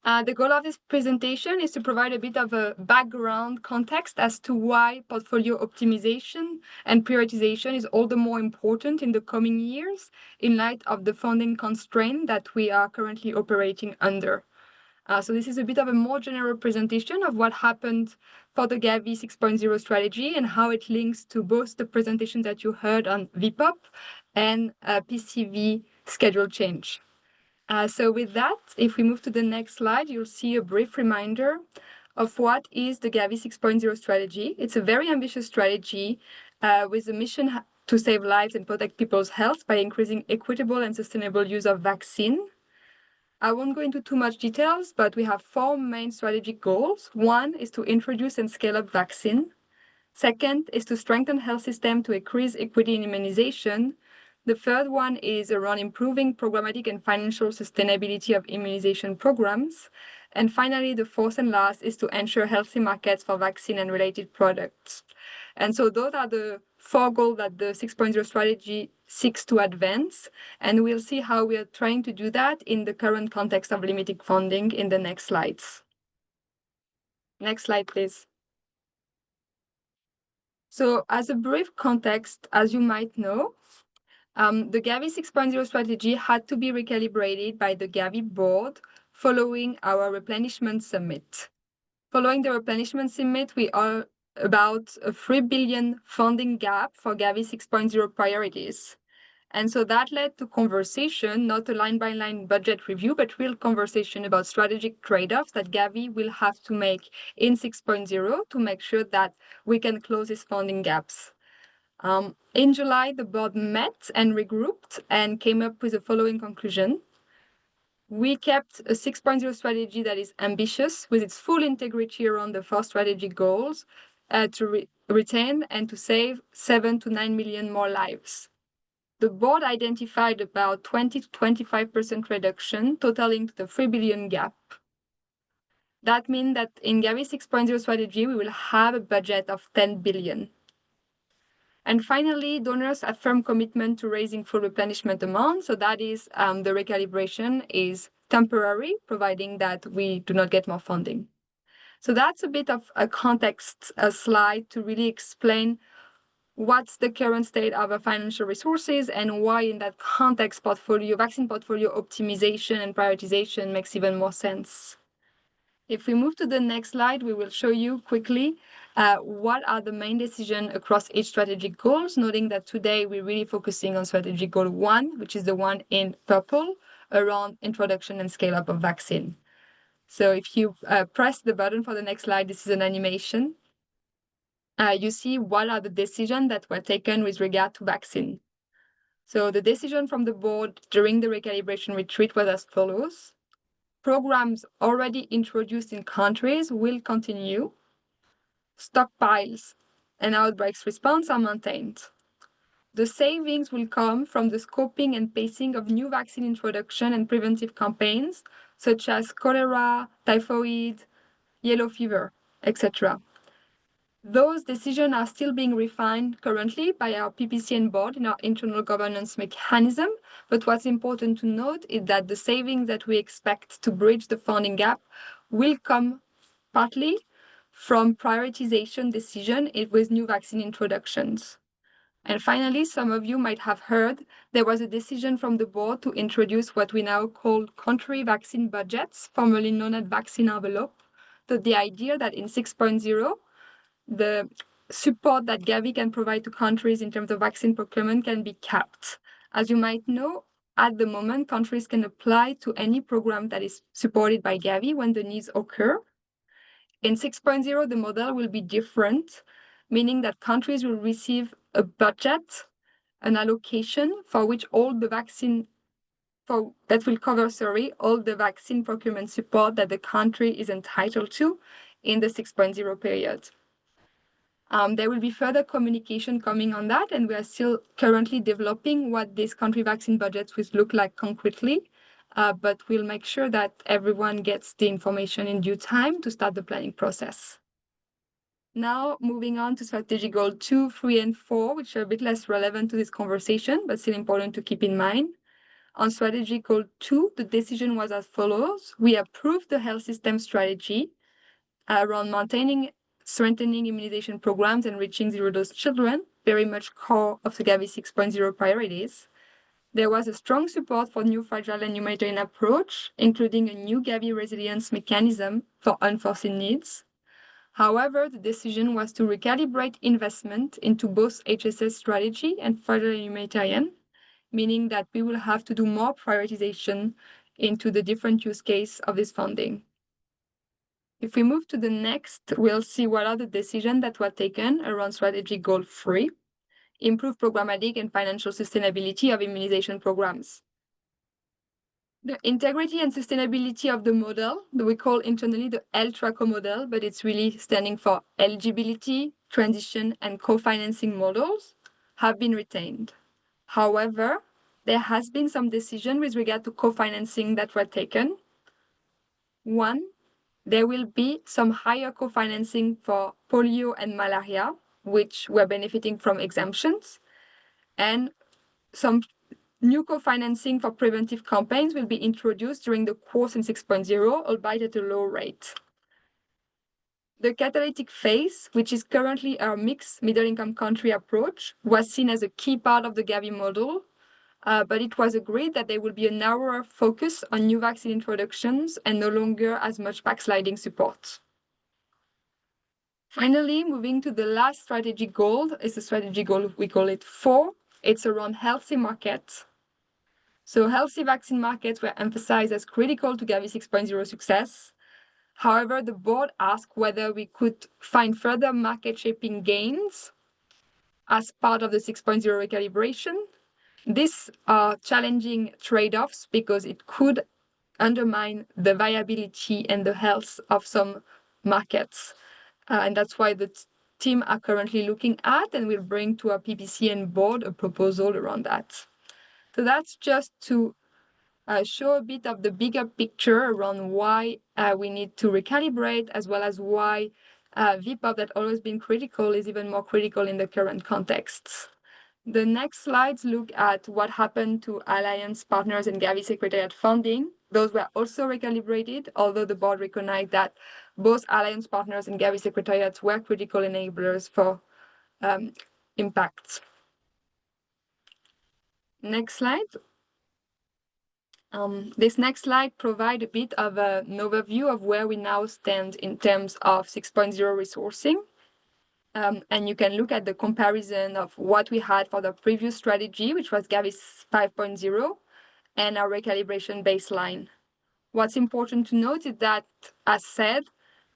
The goal of this presentation is to provide a bit of a background context as to why portfolio optimization and prioritization is all the more important in the coming years in light of the funding constraint that we are currently operating under. So this is a bit of a more general presentation of what happened for the Gavi 6.0 strategy and how it links to both the presentation that you heard on VPOP and PCV schedule change. So with that, if we move to the next slide, you'll see a brief reminder of what is the Gavi 6.0 strategy. It's a very ambitious strategy with a mission to save lives and protect people's health by increasing equitable and sustainable use of vaccine. I won't go into too much details, but we have 4 main strategic goals. One is to introduce and scale up vaccine. Second is to strengthen health system to increase equity in immunization. The third one is around improving programmatic and financial sustainability of immunization programs. And finally, the fourth and last is to ensure healthy markets for vaccine and related products. And so those are the 4 goals that the 6.0 strategy seeks to advance. And we'll see how we are trying to do that in the current context of limited funding in the next slides. Next slide, please. So as a brief context, as you might know, the Gavi 6.0 strategy had to be recalibrated by the Gavi board following our replenishment summit. Following the replenishment summit, we are about a 3 billion funding gap for Gavi 6.0 priorities. And so that led to conversation, not a line-by-line budget review, but real conversation about strategic trade-offs that Gavi will have to make in 6.0 to make sure that we can close these funding gaps. In July, the board met and regrouped and came up with the following conclusion. We kept a 6.0 strategy that is ambitious with its full integrity around the 4 strategic goals to retain and to save 7 to 9 million more lives. the board identified about 20 to 25% reduction, totaling to the 3 billion gap. That means that in Gavi 6.0 strategy, we will have a budget of 10 billion. And finally, donors have firm commitment to raising full replenishment amount. So that is the recalibration is temporary, providing that we do not get more funding. So that's a bit of a context slide to really explain what's the current state of our financial resources and why in that context vaccine portfolio optimization and prioritization makes even more sense. If we move to the next slide, we will show you quickly what are the main decisions across each strategic goals, noting that today we're really focusing on strategic goal 1, which is the one in purple, around introduction and scale up of vaccine. So if you press the button for the next slide, this is an animation. You see what are the decisions that were taken with regard to vaccine. So the decision from the board during the recalibration retreat was as follows. Programs already introduced in countries will continue. Stockpiles and outbreaks response are maintained. The savings will come from the scoping and pacing of new vaccine introduction and preventive campaigns, such as cholera, typhoid, yellow fever, etc. Those decisions are still being refined currently by our PPCN board in our internal governance mechanism. But what's important to note is that the savings that we expect to bridge the funding gap will come partly from prioritization decision with new vaccine introductions. And finally, some of you might have heard there was a decision from the board to introduce what we now call country vaccine budgets, formerly known as vaccine envelope. So the idea that in 6.0, the support that Gavi can provide to countries in terms of vaccine procurement can be capped. As you might know, at the moment, countries can apply to any program that is supported by Gavi when the needs occur. In 6.0, the model will be different, meaning that countries will receive a budget, an allocation for which all the vaccine that will cover, all the vaccine procurement support that the country is entitled to in the 6.0 period. There will be further communication coming on that, and we are still currently developing what these country vaccine budgets will look like concretely, but we'll make sure that everyone gets the information in due time to start the planning process. Now, moving on to strategic goal 2, 3, and 4, which are a bit less relevant to this conversation, but still important to keep in mind. On strategic goal 2, the decision was as follows. We approved the health system strategy around strengthening immunization programs and reaching zero-dose children, very much core of the Gavi 6.0 priorities. There was a strong support for new fragile and humanitarian approach, including a new Gavi resilience mechanism for unforeseen needs. However, the decision was to recalibrate investment into both HSS strategy and fragile and humanitarian, meaning that we will have to do more prioritization into the different use case of this funding. If we move to the next, we'll see what are the decisions that were taken around strategic goal 3, improve programmatic and financial sustainability of immunization programs. The integrity and sustainability of the model that we call internally the LTRACO model, but it's really standing for eligibility, transition, and co-financing models, have been retained. However, there has been some decision with regard to co-financing that were taken. One, there will be some higher co-financing for polio and malaria, which were benefiting from exemptions, and some new co-financing for preventive campaigns will be introduced during the course in 6.0, albeit at a low rate. The catalytic phase, which is currently our mixed middle-income country approach, was seen as a key part of the Gavi model, but it was agreed that there will be a narrower focus on new vaccine introductions and no longer as much backsliding support. Finally, moving to the last strategic goal, is a strategic goal, we call it 4. It's around healthy markets. So healthy vaccine markets were emphasized as critical to Gavi 6.0 success. However, the board asked whether we could find further market shaping gains as part of the 6.0 recalibration. These are challenging trade-offs because it could undermine the viability and the health of some markets. And that's why the team are currently looking at, and we'll bring to our PPCN board a proposal around that. So that's just to show a bit of the bigger picture around why we need to recalibrate, as well as why VPOP that always been critical is even more critical in the current context. The next slides look at what happened to alliance partners and Gavi Secretariat funding. Those were also recalibrated, although the board recognized that both alliance partners and Gavi Secretariats were critical enablers for impacts. Next slide. This next slide provides a bit of an overview of where we now stand in terms of 6.0 resourcing. And you can look at the comparison of what we had for the previous strategy, which was Gavi 5.0, and our recalibration baseline. What's important to note is that, as said,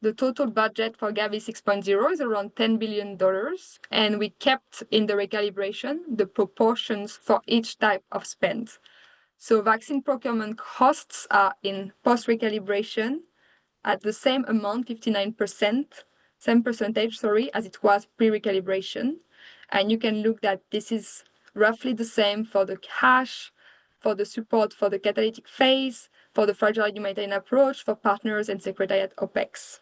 the total budget for Gavi 6.0 is around $10 billion, and we kept in the recalibration the proportions for each type of spend. So vaccine procurement costs are in post-recalibration at the same amount, 59%, same percentage, sorry, as it was pre-recalibration. And you can look that this is roughly the same for the cash, for the support for the catalytic phase, for the fragile humanitarian approach, for partners and Secretariat OPEX.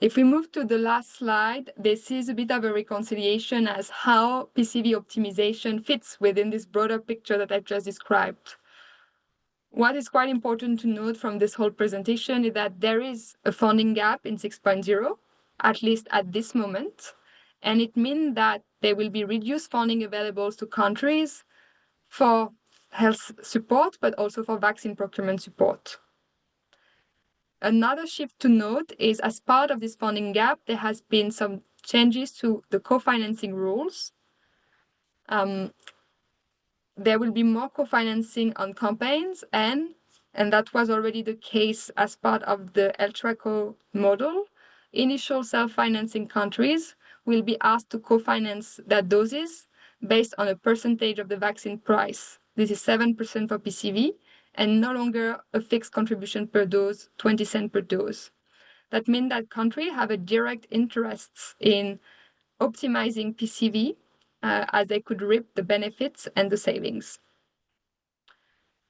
If we move to the last slide, this is a bit of a reconciliation as how PCV optimization fits within this broader picture that I've just described. What is quite important to note from this whole presentation is that there is a funding gap in 6.0, at least at this moment, and it means that there will be reduced funding available to countries for health support, but also for vaccine procurement support. Another shift to note is, as part of this funding gap, there has been some changes to the co-financing rules. There will be more co-financing on campaigns, and that was already the case as part of the ELTRACO model. Initial self-financing countries will be asked to co-finance their doses based on a percentage of the vaccine price. This is 7% for PCV, and no longer a fixed contribution per dose, 20 cents per dose. That means that countries have a direct interest in optimizing PCV as they could reap the benefits and the savings.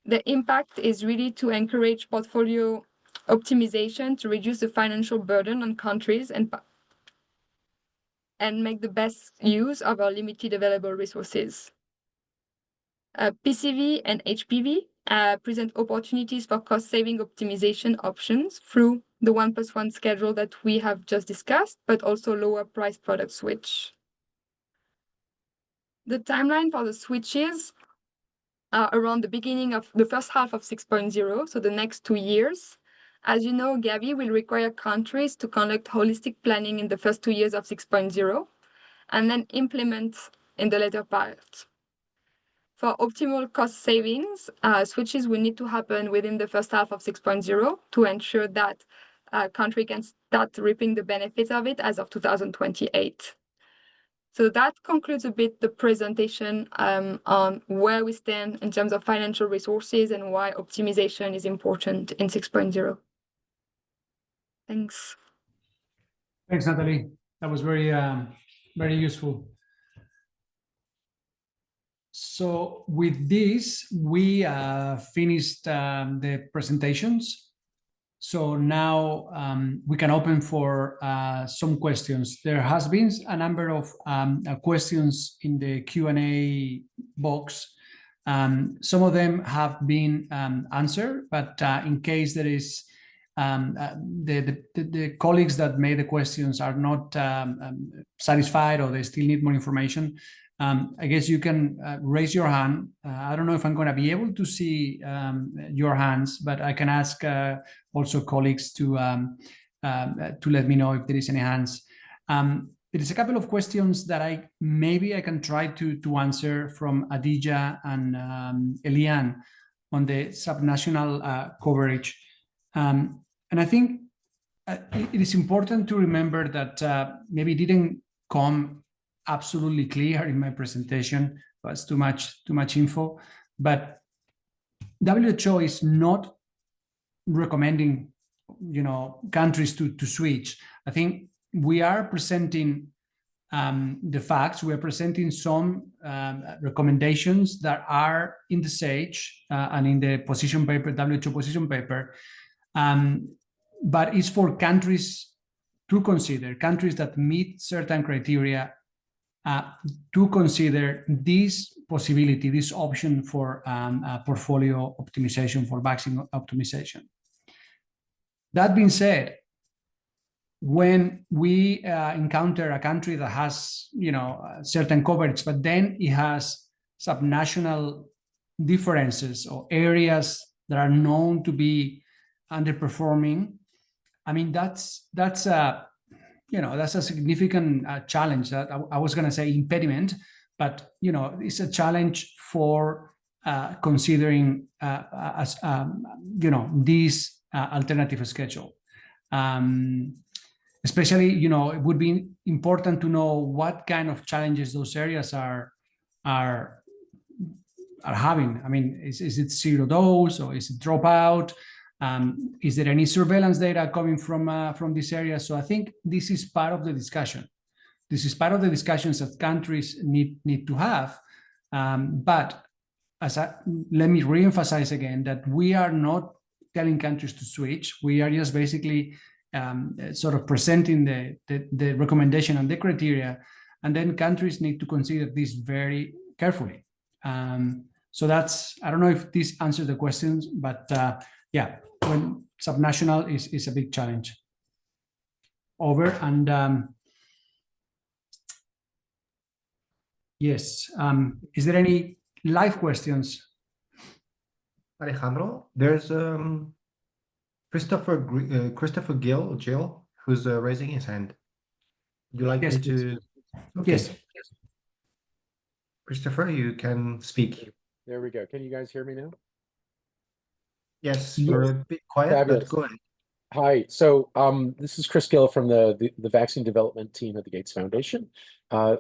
The impact is really to encourage portfolio optimization to reduce the financial burden on countries and make the best use of our limited available resources. PCV and HPV present opportunities for cost-saving optimization options through the 1+1 schedule that we have just discussed, but also lower price product switch. The timeline for the switches are around the beginning of the first half of 6.0, so the next 2 years. As you know, Gavi will require countries to conduct holistic planning in the first 2 years of 6.0, and then implement in the later part. For optimal cost savings, switches will need to happen within the first half of 6.0 to ensure that country can start reaping the benefits of it as of 2028. So that concludes a bit the presentation on where we stand in terms of financial resources and why optimization is important in 6.0. Thanks. Thanks, Natalie. That was very, very useful. So with this, we finished the presentations. So now we can open for some questions. There has been a number of questions in the Q&A box. Some of them have been answered, but in case there is the colleagues that made the questions are not satisfied or they still need more information, I guess you can raise your hand. I don't know if I'm going to be able to see your hands, but I can ask also colleagues to let me know if there is any hands. There is a couple of questions that I can try to answer from Adija and Eliane on the subnational coverage. And I think it is important to remember that maybe it didn't come absolutely clear in my presentation. It was too much info, but WHO is not recommending countries to switch. I think we are presenting the facts. We are presenting some recommendations that are in the SAGE and in the position paper, WHO position paper, but it's for countries to consider, countries that meet certain criteria to consider this possibility, this option for portfolio optimization, for vaccine optimization. That being said, when we encounter a country that has, certain coverage, but then it has subnational differences or areas that are known to be underperforming, I mean, that's a significant challenge. That I was going to say impediment, but it's a challenge for considering this alternative schedule. Especially, it would be important to know what kind of challenges those areas are having. I mean, is it zero dose or is it dropout? Is there any surveillance data coming from this area? So I think this is part of the discussion. This is part of the discussions that countries need to have. But let me reemphasize again that we are not telling countries to switch. We are just basically sort of presenting the recommendation and the criteria, and then countries need to consider this very carefully. So that's, I don't know if this answers the questions, but yeah, when subnational is a big challenge. Over, and yes, is there any live questions? Alejandro, there's Christopher Jill, who's raising his hand. Would you like Yes, me to? Okay. Yes. Christopher, you can speak. There we go. Can you guys hear me now? Yes, you're a bit quiet, Fabulous. but go ahead. Hi. So this is Chris Gill from the vaccine development team at the Gates Foundation.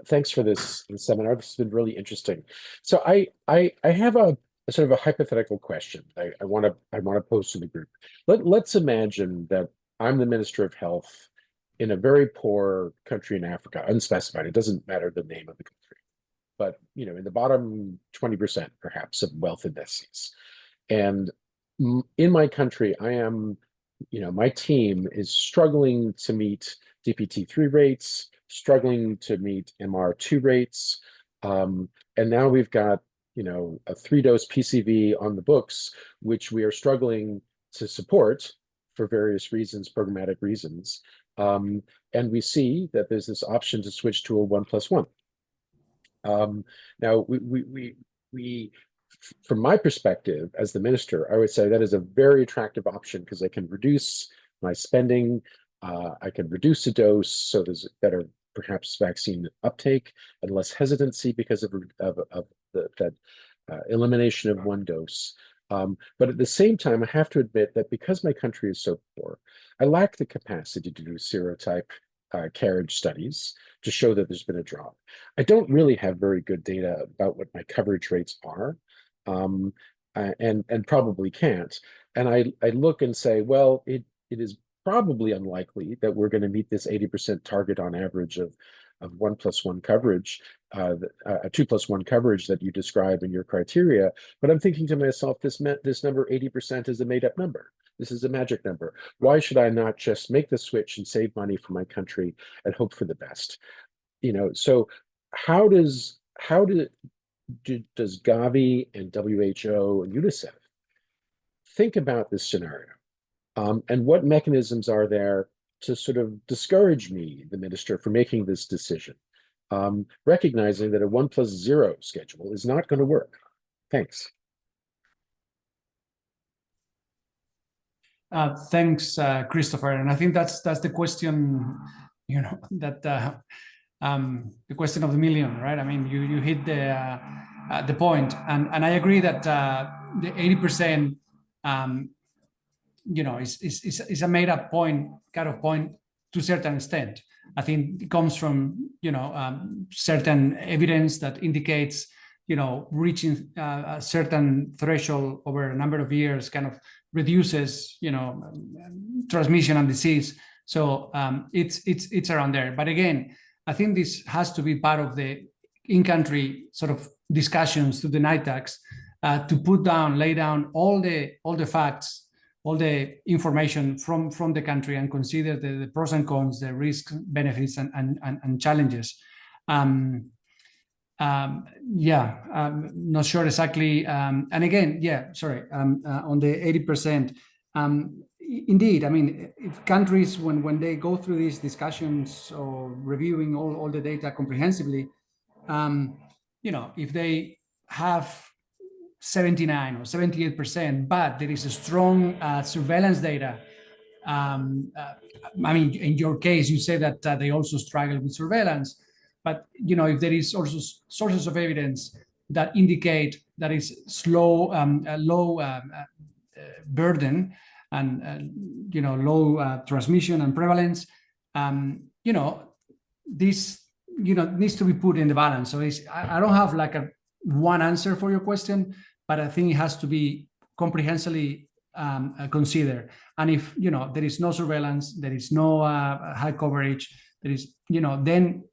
Thanks for this seminar. This has been really interesting. So I have a sort of a hypothetical question I want to pose to the group. Let's imagine that I'm the Minister of Health in a very poor country in Africa, unspecified. It doesn't matter the name of the country, but in the bottom 20% perhaps of wealth indices. And in my country, I am, my team is struggling to meet DPT3 rates, struggling to meet MR2 rates. And now we've got, a 3-dose PCV on the books, which we are struggling to support for various reasons, programmatic reasons. And we see that there's this option to switch to a 1+1. Now, we from my perspective as the minister, I would say that is a very attractive option because I can reduce my spending, I can reduce the dose, so there's better perhaps vaccine uptake and less hesitancy because of that elimination of one dose. But at the same time, I have to admit that because my country is so poor, I lack the capacity to do serotype carriage studies to show that there's been a drop. I don't really have very good data about what my coverage rates are, and probably can't. And I look and say, well, it is probably unlikely that we're going to meet this 80% target on average of 1+1 coverage, a 2+1 coverage that you describe in your criteria. But I'm thinking to myself, this number 80% is a made-up number. This is a magic number. Why should I not just make the switch and save money for my country and hope for the best? So how does Gavi and WHO and UNICEF think about this scenario? And what mechanisms are there to sort of discourage me, the minister, from making this decision, recognizing that a 1+0 schedule is not going to work? Thanks. Thanks, Christopher. And I think that's the question, that the question of the million, right? I mean, you hit the point, and I agree that the 80%, is a made-up point, kind of point to a certain extent. I think it comes from certain evidence that indicates reaching a certain threshold over a number of years kind of reduces transmission and disease So it's around there. But again, I think this has to be part of the in-country sort of discussions to the NITACs to lay down all the facts, all the information from the country, and consider the pros and cons, the risks, benefits, and challenges. Not sure exactly. And again, on the 80%, indeed, I mean, if countries, when they go through these discussions or reviewing all the data comprehensively, if they have 79 or 78%, but there is a strong surveillance data. I mean, in your case, you say that they also struggle with surveillance, but if there is also sources of evidence that indicate that is low burden and low transmission and prevalence, this needs to be put in the balance. So I don't have like one answer for your question, but I think it has to be comprehensively considered. And if there is no surveillance, there is no high coverage, there is then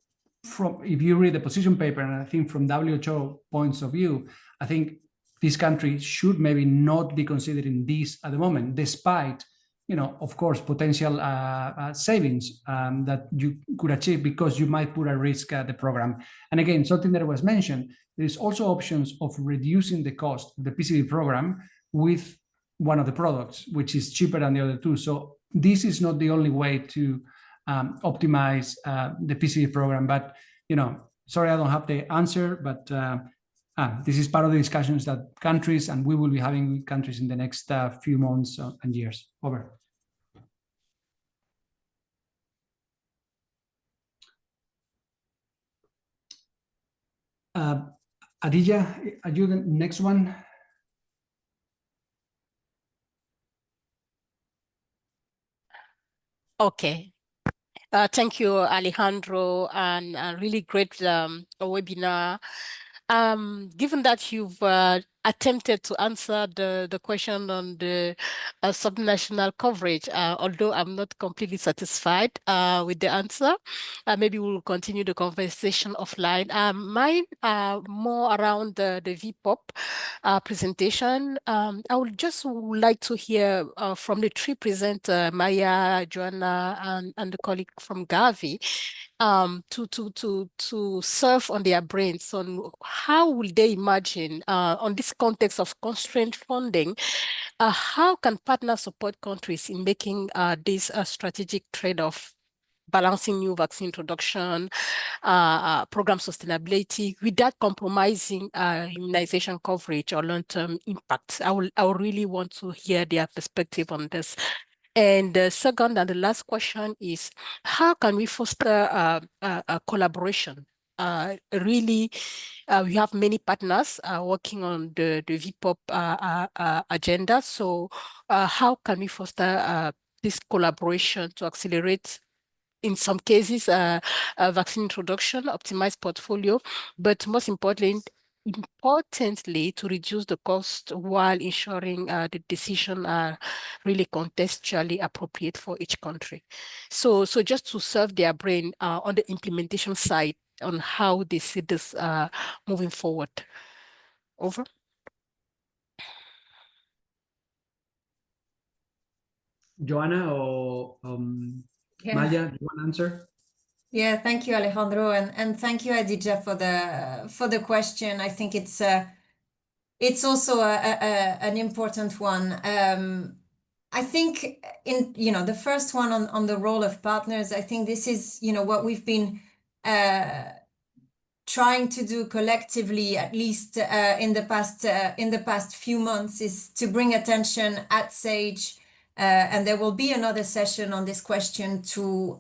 if you read the position paper, and I think from WHO points of view, I think this country should maybe not be considering this at the moment, despite of course, potential savings that you could achieve, because you might put at risk the program. And again, something that was mentioned, there is also options of reducing the cost of the PCV program with one of the products, which is cheaper than the other two. So this is not the only way to optimize the PCV program. But, sorry, I don't have the answer, but this is part of the discussions that countries, and we will be having with countries in the next few months and years. Over. Adija, are you the next one? Okay. Thank you, Alejandro, and a really great webinar. Given that you've attempted to answer the question on the subnational coverage, although I'm not completely satisfied with the answer, maybe we'll continue the conversation offline. Mine are more around the VPOP presentation. I would just like to hear from the three presenters, Maya, Joanna, and the colleague from Gavi, to serve on their brains on how will they imagine on this context of constrained funding, how can partners support countries in making this strategic trade-off, balancing new vaccine introduction, program sustainability without compromising immunization coverage or long-term impact. I will really want to hear their perspective on this. And the second and the last question is, how can we foster a collaboration? Really, we have many partners working on the VPOP agenda. So how can we foster this collaboration to accelerate, in some cases, vaccine introduction, optimize portfolio, but most importantly, to reduce the cost while ensuring the decisions are really contextually appropriate for each country. So just to serve their brain on the implementation side on how they see this moving forward. Over. Joanna or Maya, do you want to answer? Yeah, thank you, Alejandro, and thank you, Adija, for the question. I think it's also an important one. I think in the first one on the role of partners, I think this is what we've been trying to do collectively, at least in the past few months, is to bring attention at SAGE. And there will be another session on this question to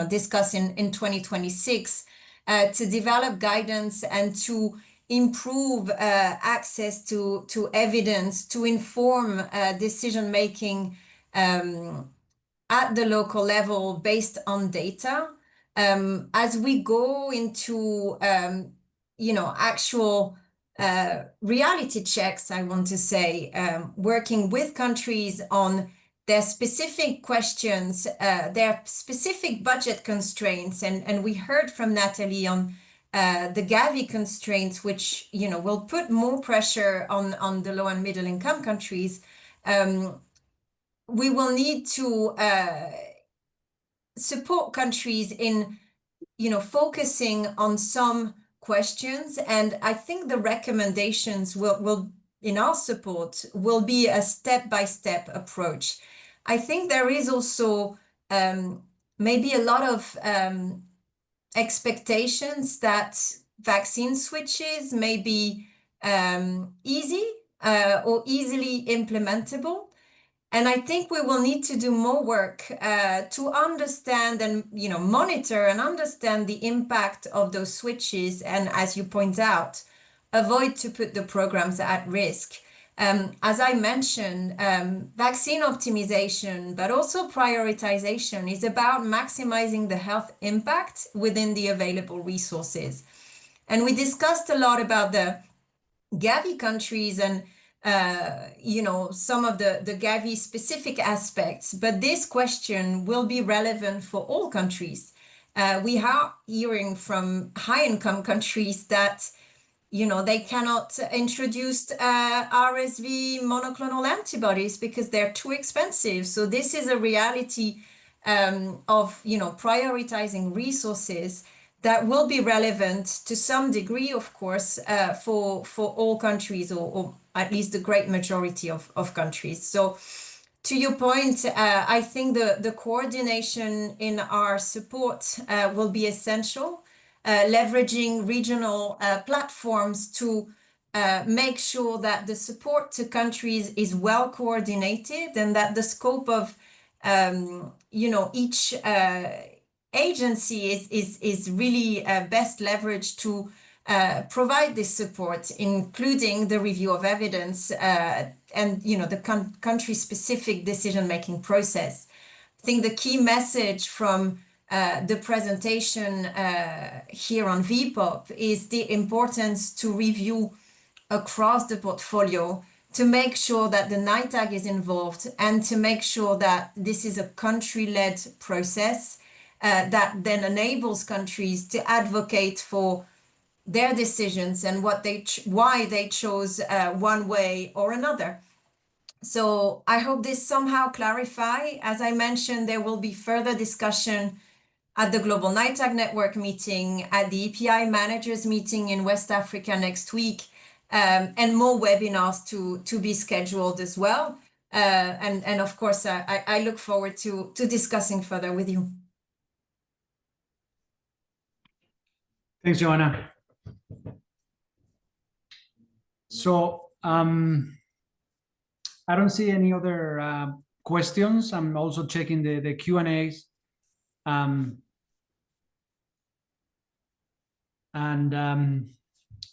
discuss in 2026 to develop guidance and to improve access to evidence, to inform decision making at the local level based on data. As we go into actual reality checks, I want to say, working with countries on there are specific questions, there are specific budget constraints, and we heard from Natalie on the Gavi constraints, which will put more pressure on the low and middle income countries. We will need to support countries in focusing on some questions, and I think the recommendations will in our support will be a step-by-step approach. I think there is also maybe a lot of expectations that vaccine switches may be easy or easily implementable. And I think we will need to do more work to understand and monitor and understand the impact of those switches. And as you point out, avoid to put the programs at risk. As I mentioned, vaccine optimization, but also prioritization is about maximizing the health impact within the available resources. And we discussed a lot about the Gavi countries and some of the Gavi specific aspects, but this question will be relevant for all countries. We are hearing from high-income countries that they cannot introduce RSV monoclonal antibodies because they're too expensive. So this is a reality of prioritizing resources that will be relevant to some degree, of course, for all countries, or at least the great majority of countries. So to your point, I think the coordination in our support will be essential, leveraging regional platforms to make sure that the support to countries is well coordinated, and that the scope of each agency is really best leveraged to provide this support, including the review of evidence and the country-specific decision-making process. I think the key message from the presentation here on VPOP is the importance to review across the portfolio to make sure that the NITAG is involved, and to make sure that this is a country-led process that then enables countries to advocate for their decisions and why they chose one way or another. So I hope this somehow clarify. As I mentioned, there will be further discussion at the Global NITAG Network meeting, at the EPI Managers meeting in West Africa next week, and more webinars to be scheduled as well. And of course, I look forward to discussing further with you. Thanks, Joanna. So I don't see any other questions. I'm also checking the Q&As.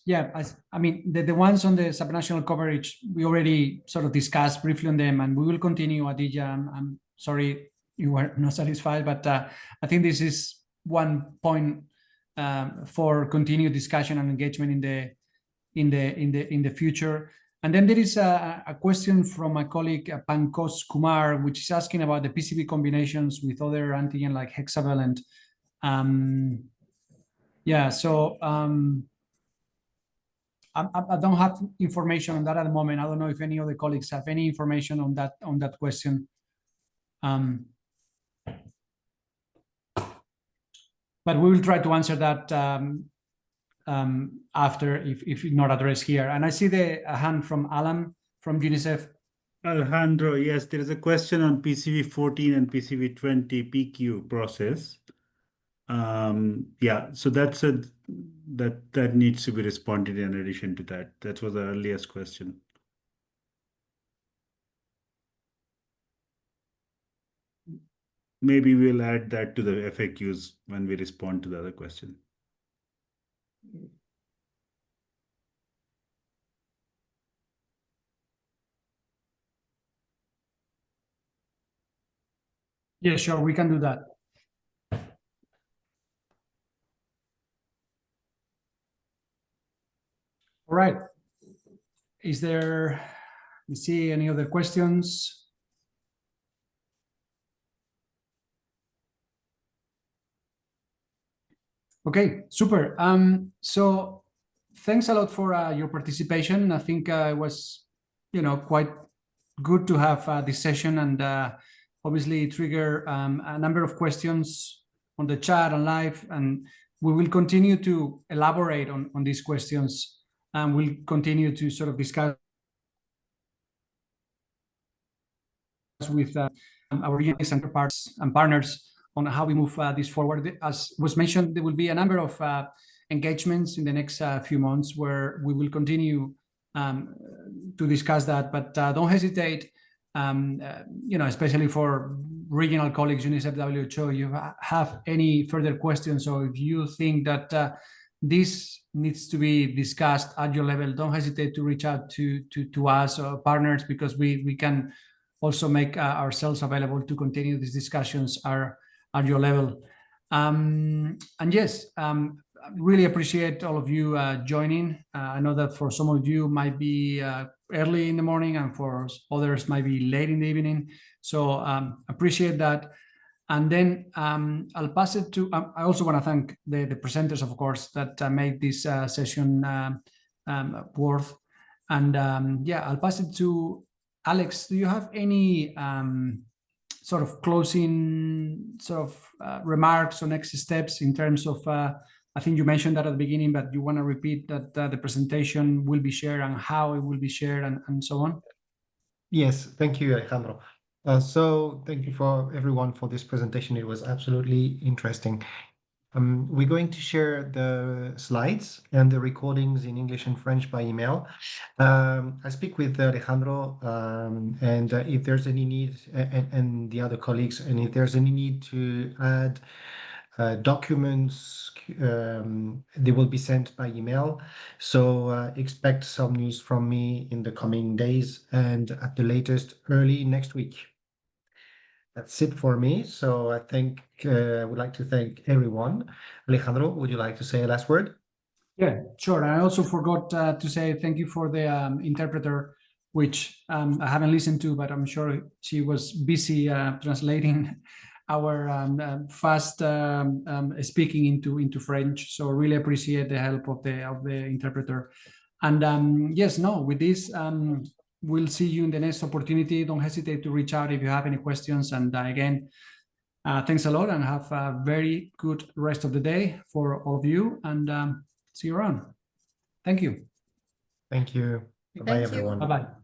Yeah, I mean, the ones on the subnational coverage, we already sort of discussed briefly on them, and we will continue. Adija, I'm sorry you were not satisfied, but I think this is one point for continued discussion and engagement in the future. And then there is a question from my colleague Pankaj Kumar, which is asking about the PCV combinations with other antigen like hexavalent. Yeah, so I don't have information on that at the moment. I don't know if any other colleagues have any information on that question. But we will try to answer that after, if not addressed here. And I see a hand from Alan from UNICEF. Alejandro, yes, there is a question on PCV14 and PCV20 PQ process. Yeah, so that needs to be responded in addition to that. That was the earliest question. Maybe we'll add that to the FAQs when we respond to the other question. Yeah, sure, we can do that. All right. Is there, you see any other questions? Okay, super. So thanks a lot for your participation. I think it was, quite good to have this session, and obviously trigger a number of questions on the chat and live, and we will continue to elaborate on these questions, and we'll continue to sort of discuss with our units and parts and partners on how we move this forward. As was mentioned, there will be a number of engagements in the next few months where we will continue to discuss that, but don't hesitate, especially for regional colleagues, UNICEF, WHO, you have any further questions, or if you think that this needs to be discussed at your level, don't hesitate to reach out to us or partners, because we can also make ourselves available to continue these discussions at your level. And yes, really appreciate all of you joining. I know that for some of you might be early in the morning, and for others might be late in the evening. So appreciate that. And then I'll pass it to, I also want to thank the presenters, of course, that made this session worth. And yeah, I'll pass it to Alex. Do you have any sort of closing remarks or next steps in terms of, I think you mentioned that at the beginning, but you want to repeat that the presentation will be shared and how it will be shared and so on? Yes, thank you, Alejandro. So thank you for everyone for this presentation. It was absolutely interesting. We're going to share the slides and the recordings in English and French by email. I speak with Alejandro, and if there's any need, and the other colleagues, and if there's any need to add documents, they will be sent by email. So expect some news from me in the coming days, and at the latest early next week. That's it for me. So I think I would like to thank everyone. Alejandro, would you like to say a last word? Yeah, sure. I also forgot to say thank you for the interpreter, which I haven't listened to, but I'm sure she was busy translating our fast speaking into French. So really appreciate the help of the interpreter. And yes, no, with this, we'll see you in the next opportunity. Don't hesitate to reach out if you have any questions. And again, thanks a lot, and have a very good rest of the day for all of you. And see you around. Thank you. Thank you. Bye-bye, everyone. Bye-bye.